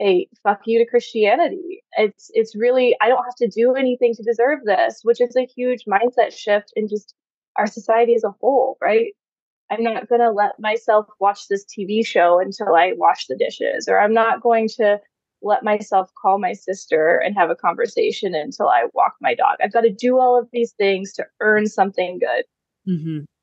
B: a fuck you to Christianity. It's really, I don't have to do anything to deserve this, which is a huge mindset shift in just our society as a whole, right? I'm not going to let myself watch this TV show until I wash the dishes, or I'm not going to let myself call my sister and have a conversation until I walk my dog. I've got to do all of these things to earn something good.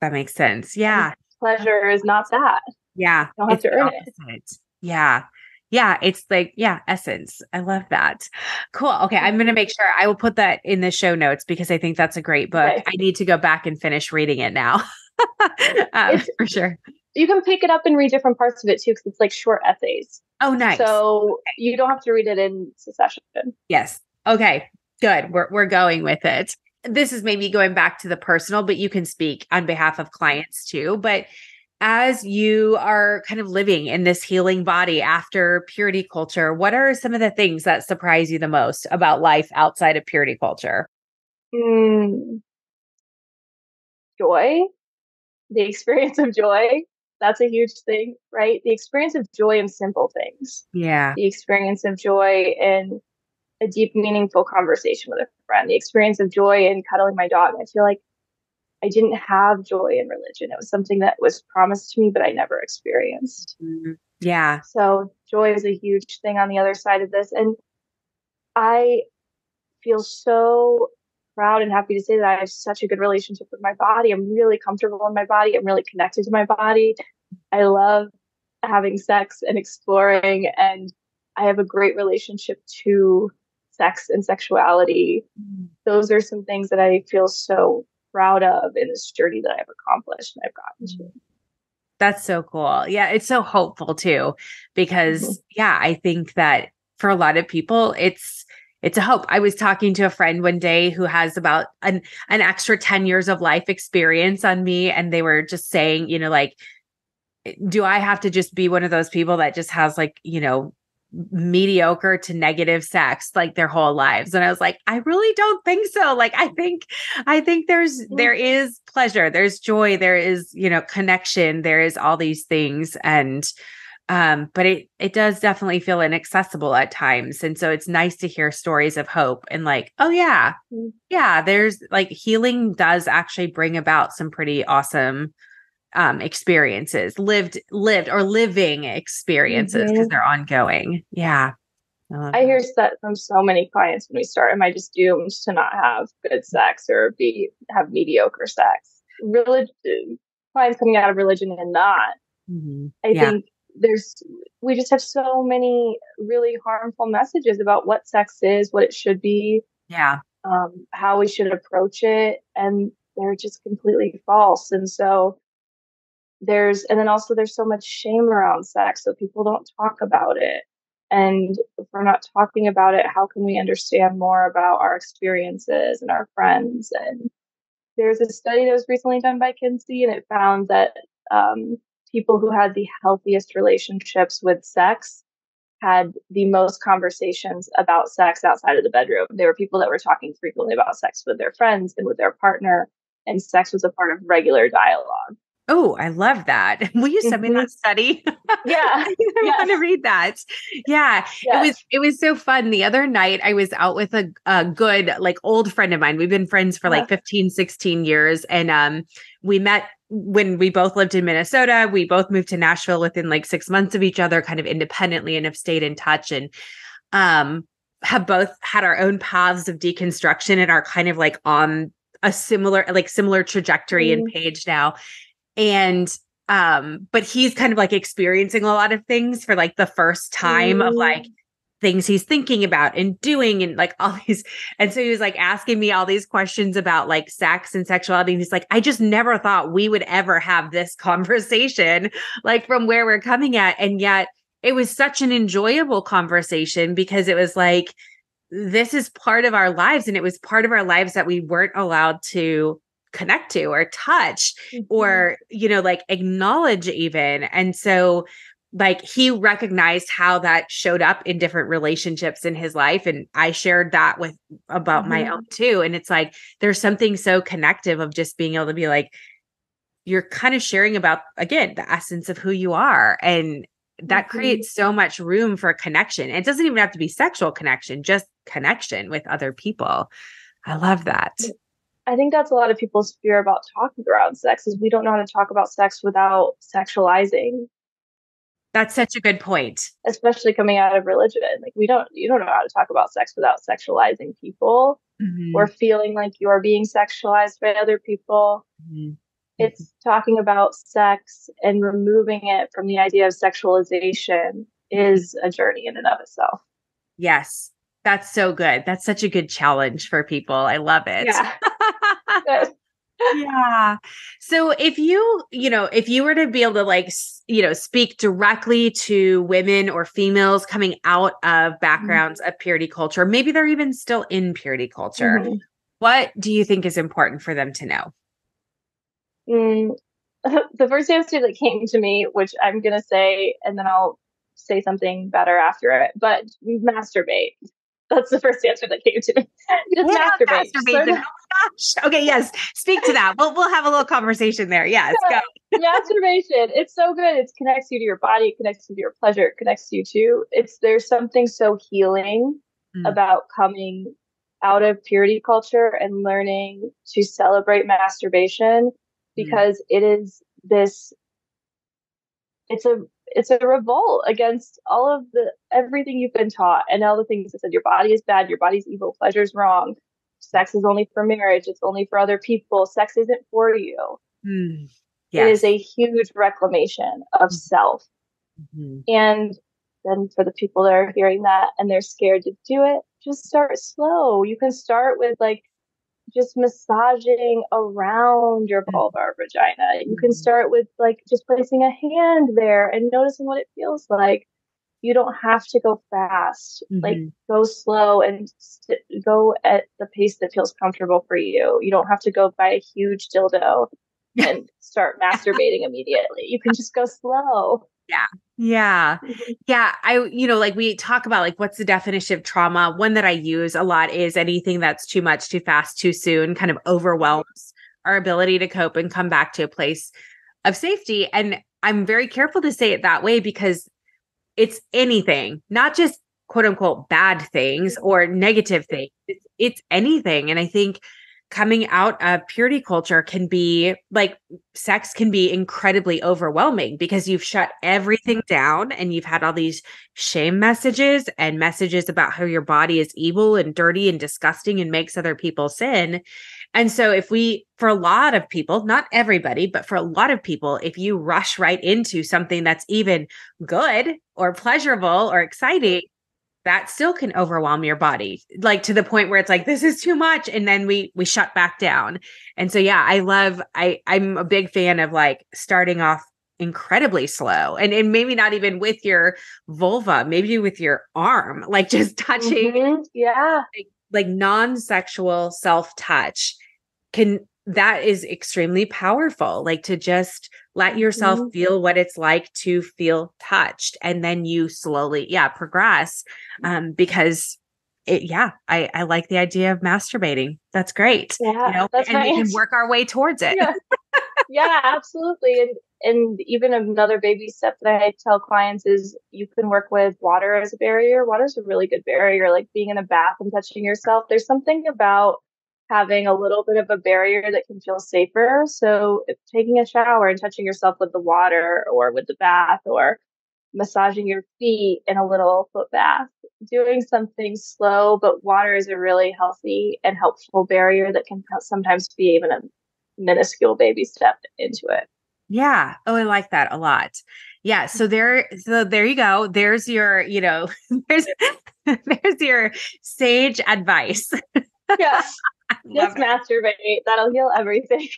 A: That makes sense. Yeah.
B: And pleasure is not that.
A: Yeah.
B: You don't have to earn it.
A: Yeah. Yeah. It's like, essence. I love that. Cool. Okay. I'm going to make sure I will put that in the show notes, because I think that's a great book. Okay. I need to go back and finish reading it now. For sure.
B: you can pick it up and read different parts of it too, because it's like short essays.
A: Oh, nice.
B: So you don't have to read it in succession.
A: Yes. Okay. Good. We're going with it. This is maybe going back to the personal, but you can speak on behalf of clients too. But as you are kind of living in this healing body after purity culture, what are some of the things that surprise you the most about life outside of purity culture?
B: Joy, the experience of joy. That's a huge thing, right? The experience of joy in simple things.
A: Yeah.
B: The experience of joy in a deep, meaningful conversation with a friend. The experience of joy in cuddling my dog. I feel like I didn't have joy in religion. It was something that was promised to me, but I never experienced.
A: Yeah.
B: So joy is a huge thing on the other side of this. And I feel so proud and happy to say that I have such a good relationship with my body. I'm really comfortable in my body. I'm really connected to my body. I love having sex and exploring, and I have a great relationship to sex and sexuality. Those are some things that I feel so proud of in this journey that I've accomplished and I've gotten to.
A: That's so cool. Yeah, it's so hopeful too, because yeah, I think that for a lot of people, it's a hope. I was talking to a friend one day who has about an extra 10 years of life experience on me, and they were just saying, like, do I have to just be one of those people that just has like, mediocre to negative sex like their whole lives? And I was like, I really don't think so. Like, I think there is pleasure, there's joy, there is, connection, there is all these things. And but it does definitely feel inaccessible at times. And so it's nice to hear stories of hope and like, oh yeah, there's like healing does actually bring about some pretty awesome experiences, lived or living experiences, because they're ongoing. Yeah.
B: I hear that from so many clients when we start. Am I just doomed to not have good sex or have mediocre sex? Clients coming out of religion and not. I think we just have so many really harmful messages about what sex is, what it should be, how we should approach it, and they're just completely false. And so there's so much shame around sex, so people don't talk about it. And if we're not talking about it, how can we understand more about our experiences and our friends? And there's a study that was recently done by Kinsey, and it found that people who had the healthiest relationships with sex had the most conversations about sex outside of the bedroom. There were people that were talking frequently about sex with their friends and with their partner, and sex was a part of regular dialogue.
A: Oh, I love that. Will you send me that study?
B: Yeah.
A: I want to read that. Yeah.
B: Yes.
A: It was so fun. The other night I was out with a good, like, old friend of mine. We've been friends for like 15, 16 years. And we met when we both lived in Minnesota. We both moved to Nashville within like 6 months of each other, kind of independently, and have stayed in touch, and have both had our own paths of deconstruction and are kind of like on a similar trajectory and page now. And but he's kind of like experiencing a lot of things for like the first time of like things he's thinking about and doing, and like all these. And so he was like asking me all these questions about like sex and sexuality. And he's like, I just never thought we would ever have this conversation, like from where we're coming at. And yet it was such an enjoyable conversation, because it was like, this is part of our lives. And it was part of our lives that we weren't allowed to connect to or touch or, like acknowledge even. And so like he recognized how that showed up in different relationships in his life. And I shared that about my own too. And it's like, there's something so connective of just being able to be like, you're kind of sharing about, again, the essence of who you are. And that creates so much room for connection. It doesn't even have to be sexual connection, just connection with other people. I love that.
B: I think that's a lot of people's fear about talking around sex, is we don't know how to talk about sex without sexualizing.
A: That's such a good point.
B: Especially coming out of religion. Like you don't know how to talk about sex without sexualizing people or feeling like you're being sexualized by other people. It's talking about sex and removing it from the idea of sexualization is a journey in and of itself.
A: Yes. That's so good. That's such a good challenge for people. I love it.
B: Yeah. Good.
A: Yeah. So if you were to be able to speak directly to women or females coming out of backgrounds of purity culture, maybe they're even still in purity culture,
B: Mm-hmm.
A: what do you think is important for them to know?
B: Mm, the first answer that came to me, which I'm going to say, and then I'll say something better after it, but masturbate. That's the first answer that came to me. Just
A: Yeah,
B: masturbate.
A: masturbate. Oh my gosh. Okay, yes. Speak to that. We'll have a little conversation there. Yes, go.
B: Masturbation. It's so good. It connects you to your body. It connects you to your pleasure. It connects you to there's something so healing
A: Mm,
B: about coming out of purity culture and learning to celebrate masturbation
A: mm,
B: because it is this it's a revolt against all of the everything you've been taught and all the things that said your body is bad, your body's evil, pleasure's wrong, sex is only for marriage, it's only for other people, sex isn't for you.
A: mm.
B: It is
A: Yes.
B: a huge reclamation of self.
A: Mhm.
B: And then for the people that are hearing that and they're scared to do it, just start slow. You can start with like just massaging around your vulva or vagina. You can
A: Mhm.
B: start with like just placing a hand there and noticing what it feels like. You don't have to go fast. Like
A: Mhm.
B: go slow and go at the pace that feels comfortable for you. You don't have to go buy a huge dildo and start masturbating immediately. You can just go slow.
A: Yeah. Yeah.
B: Mhm.
A: Yeah. Like we talk about like what's the definition of trauma. One that I use a lot is anything that's too much, too fast, too soon, kind of overwhelms our ability to cope and come back to a place of safety. And I'm very careful to say it that way because it's anything, not just quote unquote bad things or negative things. It's anything. And I think coming out of purity culture can be like sex can be incredibly overwhelming because you've shut everything down and you've had all these shame messages and messages about how your body is evil and dirty and disgusting and makes other people sin. And so for a lot of people, not everybody, but for a lot of people, if you rush right into something that's even good or pleasurable or exciting, that still can overwhelm your body, like to the point where it's like, this is too much. And then we shut back down. And so, yeah, I'm a big fan of like starting off incredibly slow and maybe not even with your vulva, maybe with your arm, like just touching
B: Yeah.
A: like non-sexual self-touch that is extremely powerful, like to just let yourself
B: Mhm.
A: feel what it's like to feel touched and then you slowly progress because I like the idea of masturbating. That's great,
B: Yeah. That's
A: and
B: my
A: we can
B: answer.
A: work our way towards it.
B: Yeah. Yeah, absolutely. And even another baby step that I tell clients is you can work with water as a barrier. Water is a really good barrier, like being in a bath and touching yourself. There's something about having a little bit of a barrier that can feel safer. So if taking a shower and touching yourself with the water or with the bath or massaging your feet in a little foot bath, doing something slow, but water is a really healthy and helpful barrier that can sometimes be even a minuscule baby step into it.
A: Yeah. Oh, I like that a lot. Yeah. So there you go. There's your, there's there's your sage advice.
B: Yes,
A: I love
B: just
A: it.
B: masturbate. That'll heal everything.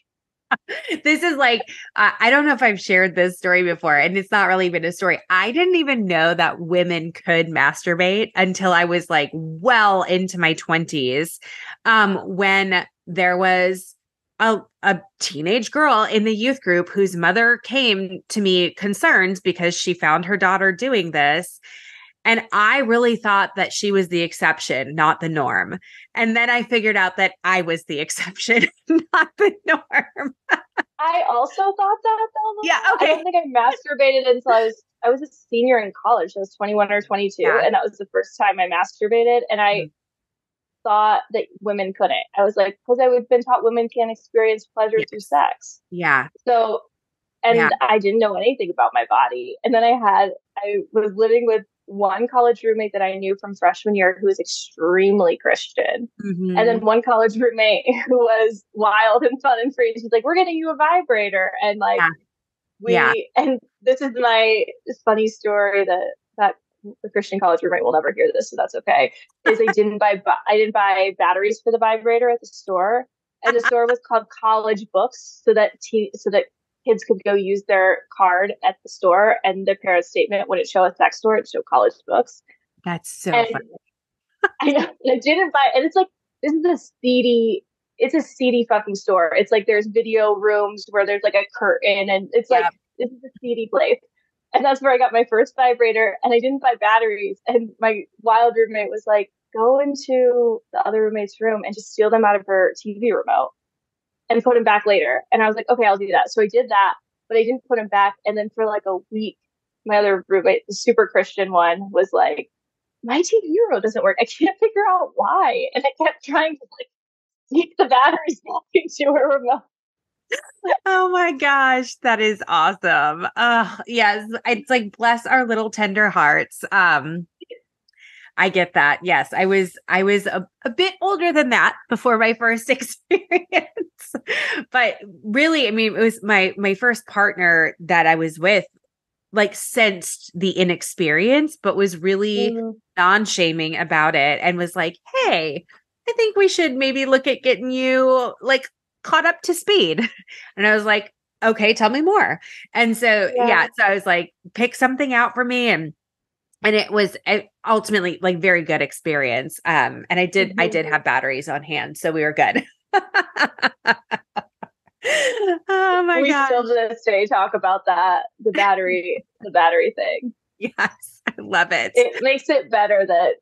A: This is like, I don't know if I've shared this story before, and it's not really even a story. I didn't even know that women could masturbate until I was like well into my 20s, when there was a teenage girl in the youth group whose mother came to me concerned because she found her daughter doing this. And I really thought that she was the exception, not the norm. And then I figured out that I was the exception, not the norm.
B: I also thought that though.
A: Yeah.
B: I
A: Okay.
B: don't think I masturbated until I was a senior in college. I was 21 or 22,
A: Yeah.
B: and that was the first time I masturbated. And I
A: Mhm.
B: thought that women couldn't. I was like, because I had been taught women can't experience pleasure through
A: Yes.
B: sex.
A: Yeah.
B: So,
A: Yeah.
B: and I didn't know anything about my body. And then I was living with one college roommate that I knew from freshman year who was extremely Christian. And then
A: Hmm.
B: one college roommate who was wild and fun and free. And she's like, we're getting you a vibrator. And like,
A: Yeah. Yeah.
B: and this is my funny story that the Christian college roommate will never hear this, so that's okay. Is I didn't buy batteries for the vibrator at the store, and the store was called College Books, so that kids could go use their card at the store, and their parents' statement wouldn't show a sex store; it'd show College Books.
A: That's so
B: And
A: funny.
B: I know, and I didn't buy, and it's like this is a seedy. It's a seedy fucking store. It's like there's video rooms where there's like a curtain, and it's like this is a seedy place. And that's where I got my first vibrator, and I didn't buy batteries. And my wild roommate was like, go into the other roommate's room and just steal them out of her TV remote and put them back later. And I was like, okay, I'll do that. So I did that, but I didn't put them back. And then for like a week, my other roommate, the super Christian one, was like, my TV remote doesn't work. I can't figure out why. And I kept trying to like sneak the batteries back into her remote.
A: Oh my gosh, that is awesome. Yes, it's like bless our little tender hearts. I get that. Yes, I was a bit older than that before my first experience. But really, I mean, it was my first partner that I was with, like, sensed the inexperience, but was really non-shaming about it and was like, hey, I think we should maybe look at getting you like caught up to speed. And I was like, okay, tell me more. And so, so I was like, pick something out for me. And it was ultimately like very good experience. And I did have batteries on hand, so we were good. Oh my god.
B: We still to this day talk about that, the battery thing.
A: Yes, I love it.
B: It makes it better that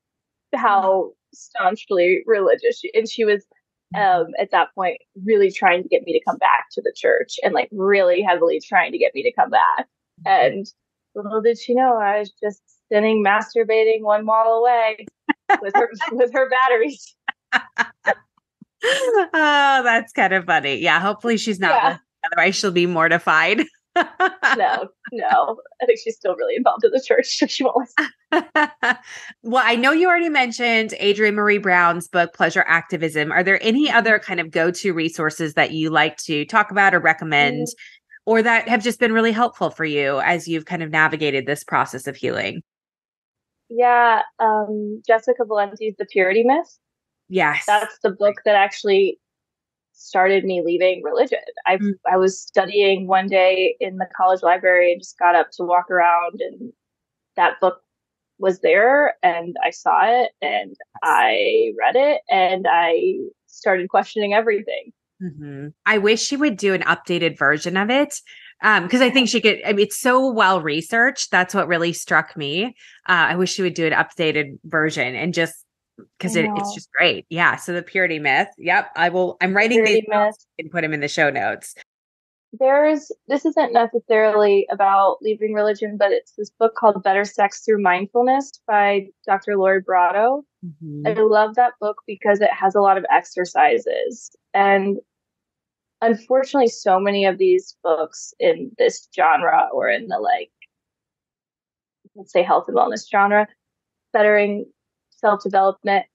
B: how staunchly religious she was at that point, really trying to get me to come back to the church, and like really heavily trying to get me to come back. And little did she know, I was just sitting masturbating one wall away with her batteries.
A: Oh, that's kind of funny. Yeah, hopefully she's not. Otherwise, she'll be mortified.
B: No. I think she's still really involved in the church, so she won't listen.
A: Well, I know you already mentioned Adrian Maree Brown's book, Pleasure Activism. Are there any other kind of go-to resources that you like to talk about or recommend, or that have just been really helpful for you as you've kind of navigated this process of healing?
B: Yeah, Jessica Valenti's The Purity Myth.
A: Yes.
B: That's the book that actually started me leaving religion. I was studying one day in the college library and just got up to walk around, and that book was there, and I saw it and I read it and I started questioning everything.
A: Mm-hmm. I wish she would do an updated version of it. Because I think she could, I mean, it's so well researched. That's what really struck me. I wish she would do an updated version, and just because it's just great. Yeah. So The Purity Myth. Yep. I'm writing these notes and put them in the show notes.
B: This isn't necessarily about leaving religion, but it's this book called Better Sex Through Mindfulness by Dr. Brotto. Mm-hmm. I love that book because it has a lot of exercises. And unfortunately, so many of these books in this genre, or in the let's say health and wellness genre, bettering self-development,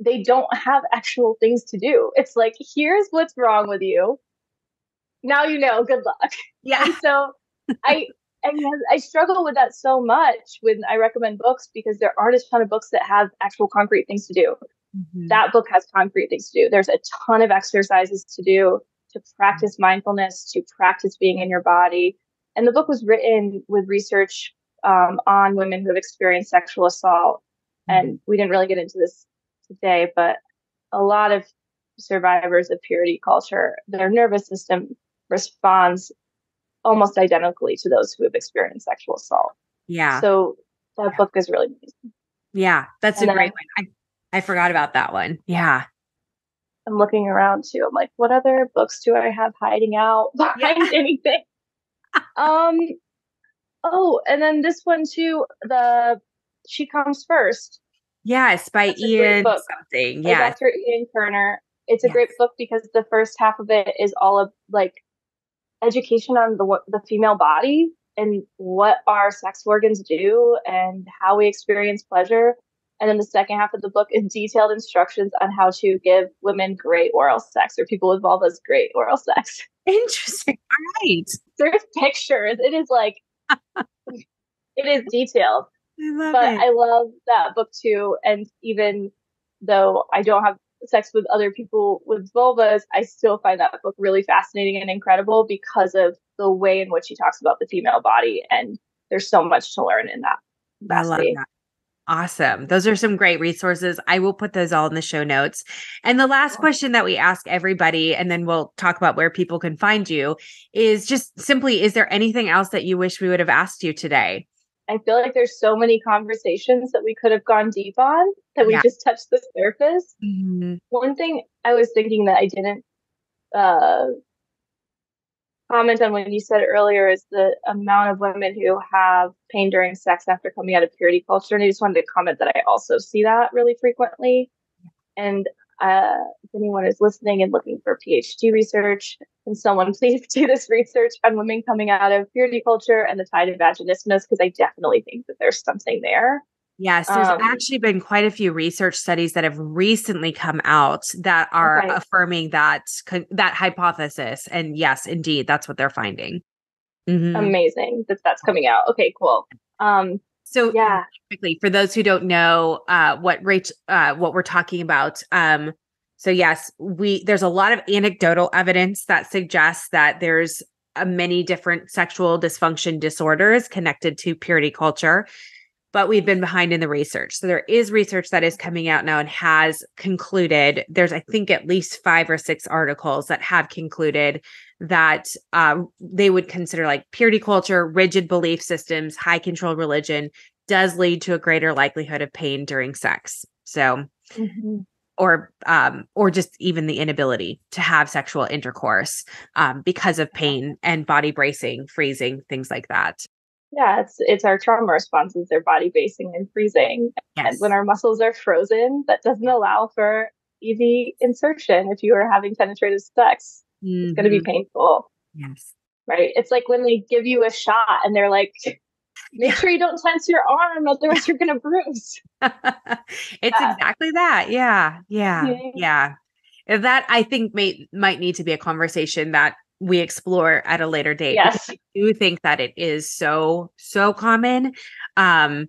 B: they don't have actual things to do. It's like, here's what's wrong with you. Now you know, good luck.
A: Yeah.
B: And so I struggle with that so much when I recommend books, because there aren't a ton of books that have actual concrete things to do. Mm-hmm. That book has concrete things to do. There's a ton of exercises to do, to practice mindfulness, to practice being in your body. And the book was written with research on women who have experienced sexual assault. And we didn't really get into this today, but a lot of survivors of purity culture, their nervous system responds almost identically to those who have experienced sexual assault.
A: Yeah.
B: So that book is really amazing.
A: Yeah, that's a great one. I forgot about that one. Yeah.
B: I'm looking around too. I'm like, what other books do I have hiding out behind anything? Oh, and then this one too, She Comes First.
A: Yes, by Ian something. Yeah.
B: Dr. Ian Kerner. It's a great book because the first half of it is all of like education on the female body and what our sex organs do and how we experience pleasure. And then the second half of the book is detailed instructions on how to give women great oral sex, or people with vulvas great oral sex.
A: Interesting. All right.
B: There's pictures. It is like, it is detailed.
A: I love
B: I love that book too. And even though I don't have sex with other people with vulvas, I still find that book really fascinating and incredible because of the way in which he talks about the female body. And there's so much to learn in that
A: I love
B: capacity.
A: that. Awesome. Those are some great resources. I will put those all in the show notes. And the last question that we ask everybody, and then we'll talk about where people can find you, is just simply, is there anything else that you wish we would have asked you today?
B: I feel like there's so many conversations that we could have gone deep on that we
A: Yeah.
B: just touched the surface.
A: Mhm.
B: One thing I was thinking that I didn't uh, comment on when you said earlier is the amount of women who have pain during sex after coming out of purity culture. And I just wanted to comment that I also see that really frequently. And if anyone is listening and looking for PhD research, can someone please do this research on women coming out of purity culture and the tide of vaginismus? Because I definitely think that there's something there.
A: Yes, there's actually been quite a few research studies that have recently come out that are
B: Okay.
A: affirming that hypothesis. And yes, indeed, that's what they're finding. Mhm.
B: Amazing that's coming out. Okay, cool.
A: So
B: Yeah.
A: quickly, for those who don't know what we're talking about, so yes, there's a lot of anecdotal evidence that suggests that there's many different sexual dysfunction disorders connected to purity culture, but we've been behind in the research. So there is research that is coming out now and has concluded, there's I think at least 5 or 6 articles that have concluded that they would consider like purity culture, rigid belief systems, high control religion does lead to a greater likelihood of pain during sex. So,
B: Mm-hmm.
A: or just even the inability to have sexual intercourse because of pain and body bracing, freezing, things like that.
B: Yeah, it's our trauma responses, their body basing and freezing. And when
A: Yes.
B: our muscles are frozen, that doesn't allow for easy insertion. If you are having penetrative sex, it's going to be
A: Mm-hmm.
B: painful,
A: Yes.
B: right? It's like when they give you a shot and they're like, make sure you don't tense your arm, otherwise you're going to bruise.
A: It's
B: Yeah.
A: exactly that. Yeah. Yeah.
B: Mhm.
A: Yeah. That I think might need to be a conversation that we explore at a later date because
B: Yes.
A: I do think that it is so common. Um,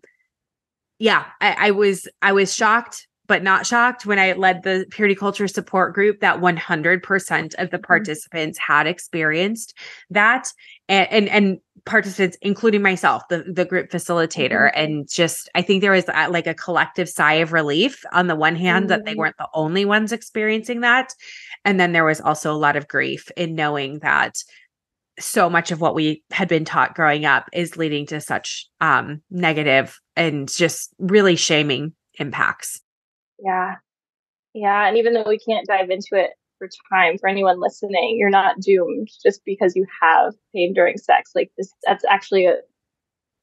A: yeah, I was shocked, but not shocked when I led the purity culture support group that 100% of the
B: Mhm.
A: participants had experienced that, and participants, including myself, the group facilitator, and just I think there was like a collective sigh of relief on the one hand that they
B: Mhm.
A: weren't the only ones experiencing that, and then there was also a lot of grief in knowing that so much of what we had been taught growing up is leading to such negative and just really shaming impacts.
B: Yeah. Yeah. And even though we can't dive into it for time, for anyone listening, you're not doomed just because you have pain during sex. Like this, that's actually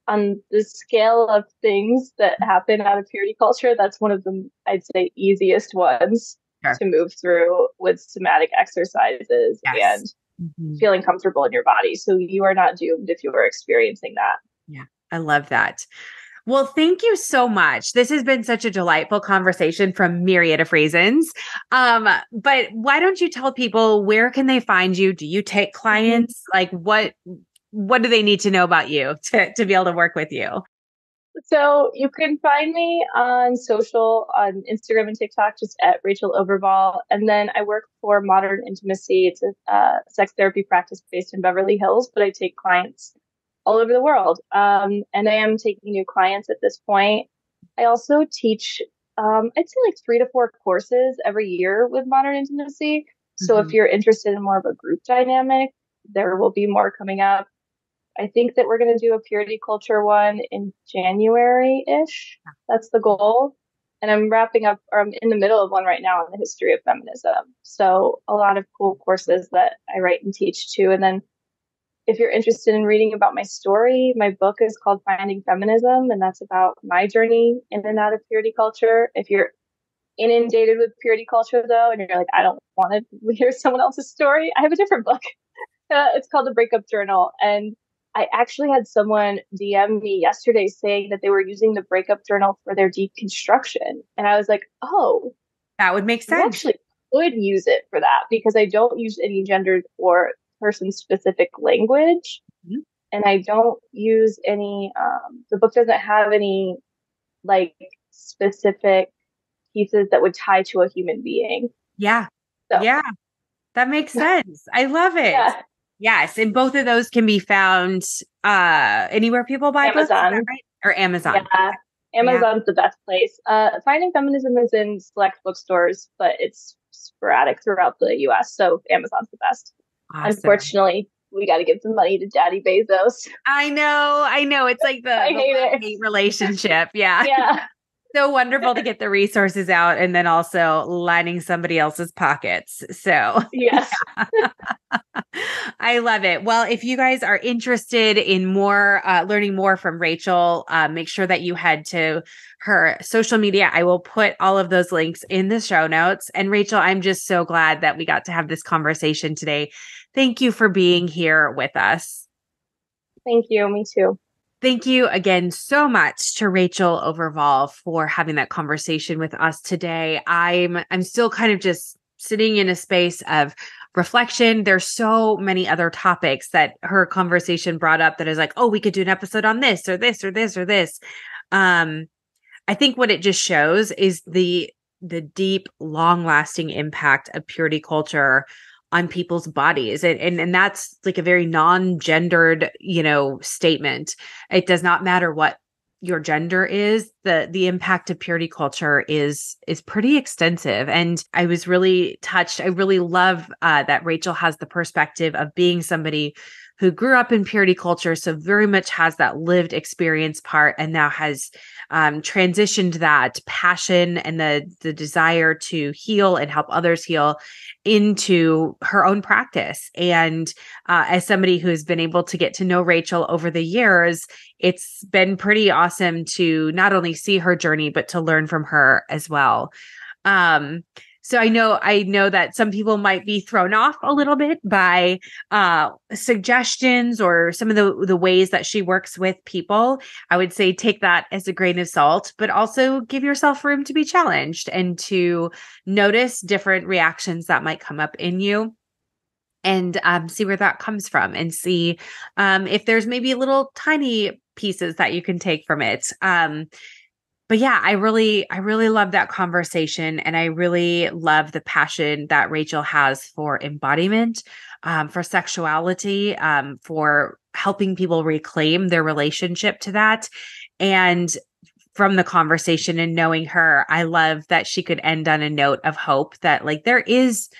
B: on the scale of things that happen out of purity culture, that's one of the, I'd say, easiest ones
A: Sure.
B: to move through with somatic exercises
A: Yes.
B: and
A: Mhm.
B: feeling comfortable in your body. So you are not doomed if you are experiencing that.
A: Yeah. I love that. Well, thank you so much. This has been such a delightful conversation from myriad of reasons. But why don't you tell people where can they find you? Do you take
B: Mm-hmm.
A: clients? Like what do they need to know about you to be able to work with you?
B: So you can find me on social, on Instagram and TikTok, just at Rachel Overvoll. And then I work for Modern Intimacy. It's a sex therapy practice based in Beverly Hills, but I take clients all over the world. And I am taking new clients at this point. I also teach, I'd say like 3 to 4 courses every year with Modern Intimacy. So if
A: Mhm.
B: you're interested in more of a group dynamic, there will be more coming up. I think that we're going to do a purity culture one in January-ish. That's the goal. And I'm wrapping up, or I'm in the middle of one right now on the history of feminism. So a lot of cool courses that I write and teach too. And then if you're interested in reading about my story, my book is called Finding Feminism, and that's about my journey in and out of purity culture. If you're inundated with purity culture though, and you're like, I don't want to hear someone else's story, I have a different book. It's called The Breakup Journal. And I actually had someone DM me yesterday saying that they were using the breakup journal for their deconstruction. And I was like, oh,
A: That would make
B: you
A: sense.
B: actually could use it for that because I don't use any gendered or person specific language.
A: Mhm.
B: And I don't use any, the book doesn't have any like specific pieces that would tie to a human being.
A: Yeah.
B: So
A: Yeah. That makes sense. I love it.
B: yeah,
A: Yes. And both of those can be found anywhere people buy books. Is that
B: Amazon.
A: right? Or Amazon.
B: Yeah,
A: Yeah.
B: Amazon's the best place. Finding Feminism is in select bookstores, but it's sporadic throughout the US. So Amazon's the best.
A: Awesome.
B: Unfortunately, we got to give some money to Daddy Bezos.
A: I know. I know. It's like
B: I
A: the
B: hate it.
A: love-hate relationship. Yeah.
B: Yeah.
A: So wonderful to get the resources out and then also lining somebody else's pockets. So
B: Yes.
A: I love it. Well, if you guys are interested in more, learning more from Rachel, make sure that you head to her social media. I will put all of those links in the show notes. And Rachel, I'm just so glad that we got to have this conversation today. Thank you for being here with us.
B: Thank you. Me too.
A: Thank you again so much to Rachel Overvoll for having that conversation with us today. I'm still kind of just sitting in a space of reflection. There's so many other topics that her conversation brought up that is like, oh, we could do an episode on this or this or this or this. I think what it just shows is the deep, long-lasting impact of purity culture on people's bodies. And that's like a very non-gendered, statement. It does not matter what your gender is, the impact of purity culture is pretty extensive. And I was really touched. I really love that Rachel has the perspective of being somebody who grew up in purity culture, so very much has that lived experience part, and now has transitioned that passion and the desire to heal and help others heal into her own practice. And as somebody who's been able to get to know Rachel over the years, it's been pretty awesome to not only see her journey, but to learn from her as well. So I know that some people might be thrown off a little bit by suggestions or some of the ways that she works with people. I would say take that as a grain of salt, but also give yourself room to be challenged and to notice different reactions that might come up in you. And see where that comes from, and see if there's maybe little tiny pieces that you can take from it. But yeah, I really love that conversation. And I really love the passion that Rachel has for embodiment, for sexuality, for helping people reclaim their relationship to that. And from the conversation and knowing her, I love that she could end on a note of hope that like there is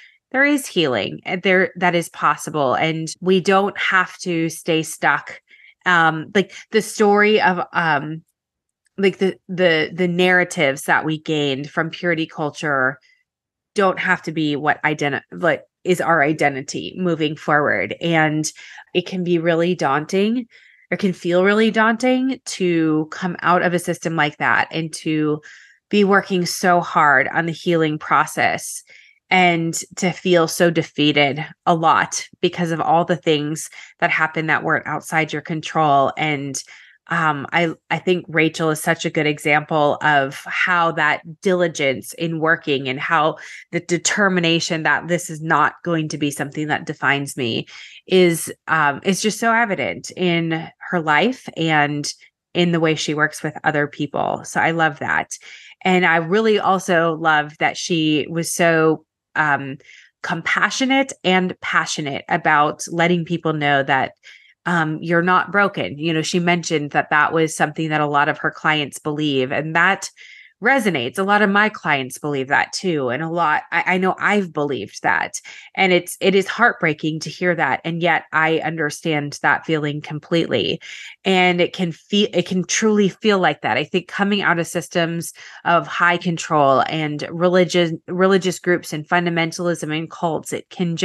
A: healing there that is possible. And we don't have to stay stuck. Like the story of, like the narratives that we gained from purity culture don't have to be what is our identity moving forward. And it can be really daunting, or can feel really daunting to come out of a system like that and to be working so hard on the healing process and to feel so defeated a lot because of all the things that happened that weren't outside your control. And I think Rachel is such a good example of how that diligence in working and how the determination that this is not going to be something that defines me is just so evident in her life and in the way she works with other people. So I love that. And I really also love that she was so compassionate and passionate about letting people know that you're not broken. She mentioned that was something that a lot of her clients believe, and that resonates. A lot of my clients believe that too. And I know I've believed that, and it is heartbreaking to hear that. And yet I understand that feeling completely. And it can truly feel like that. I think coming out of systems of high control and religious groups and fundamentalism and cults, it can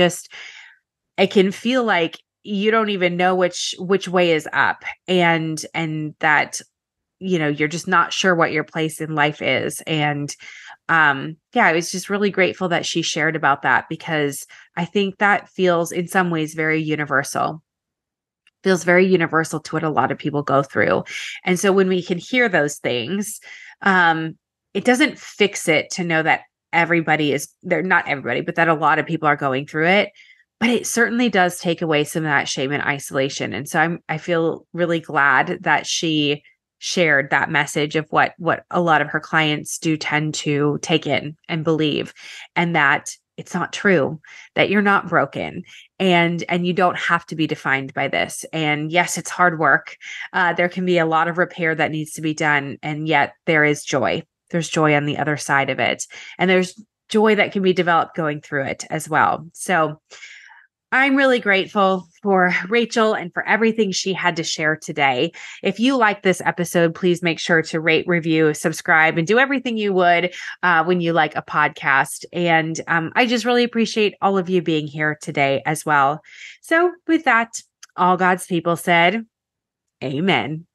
A: feel like you don't even know which way is up, and that you're just not sure what your place in life is. And I was just really grateful that she shared about that, because I think that feels in some ways very universal to what a lot of people go through. And so when we can hear those things, it doesn't fix it to know that not everybody, but that a lot of people are going through it. But it certainly does take away some of that shame and isolation. And so I feel really glad that she shared that message of what a lot of her clients do tend to take in and believe, and that it's not true, that you're not broken, and you don't have to be defined by this. And yes, it's hard work. There can be a lot of repair that needs to be done, and yet there is joy. There's joy on the other side of it, and there's joy that can be developed going through it as well. So I'm really grateful for Rachel and for everything she had to share today. If you like this episode, please make sure to rate, review, subscribe, and do everything you would when you like a podcast. And I just really appreciate all of you being here today as well. So with that, all God's people said, amen.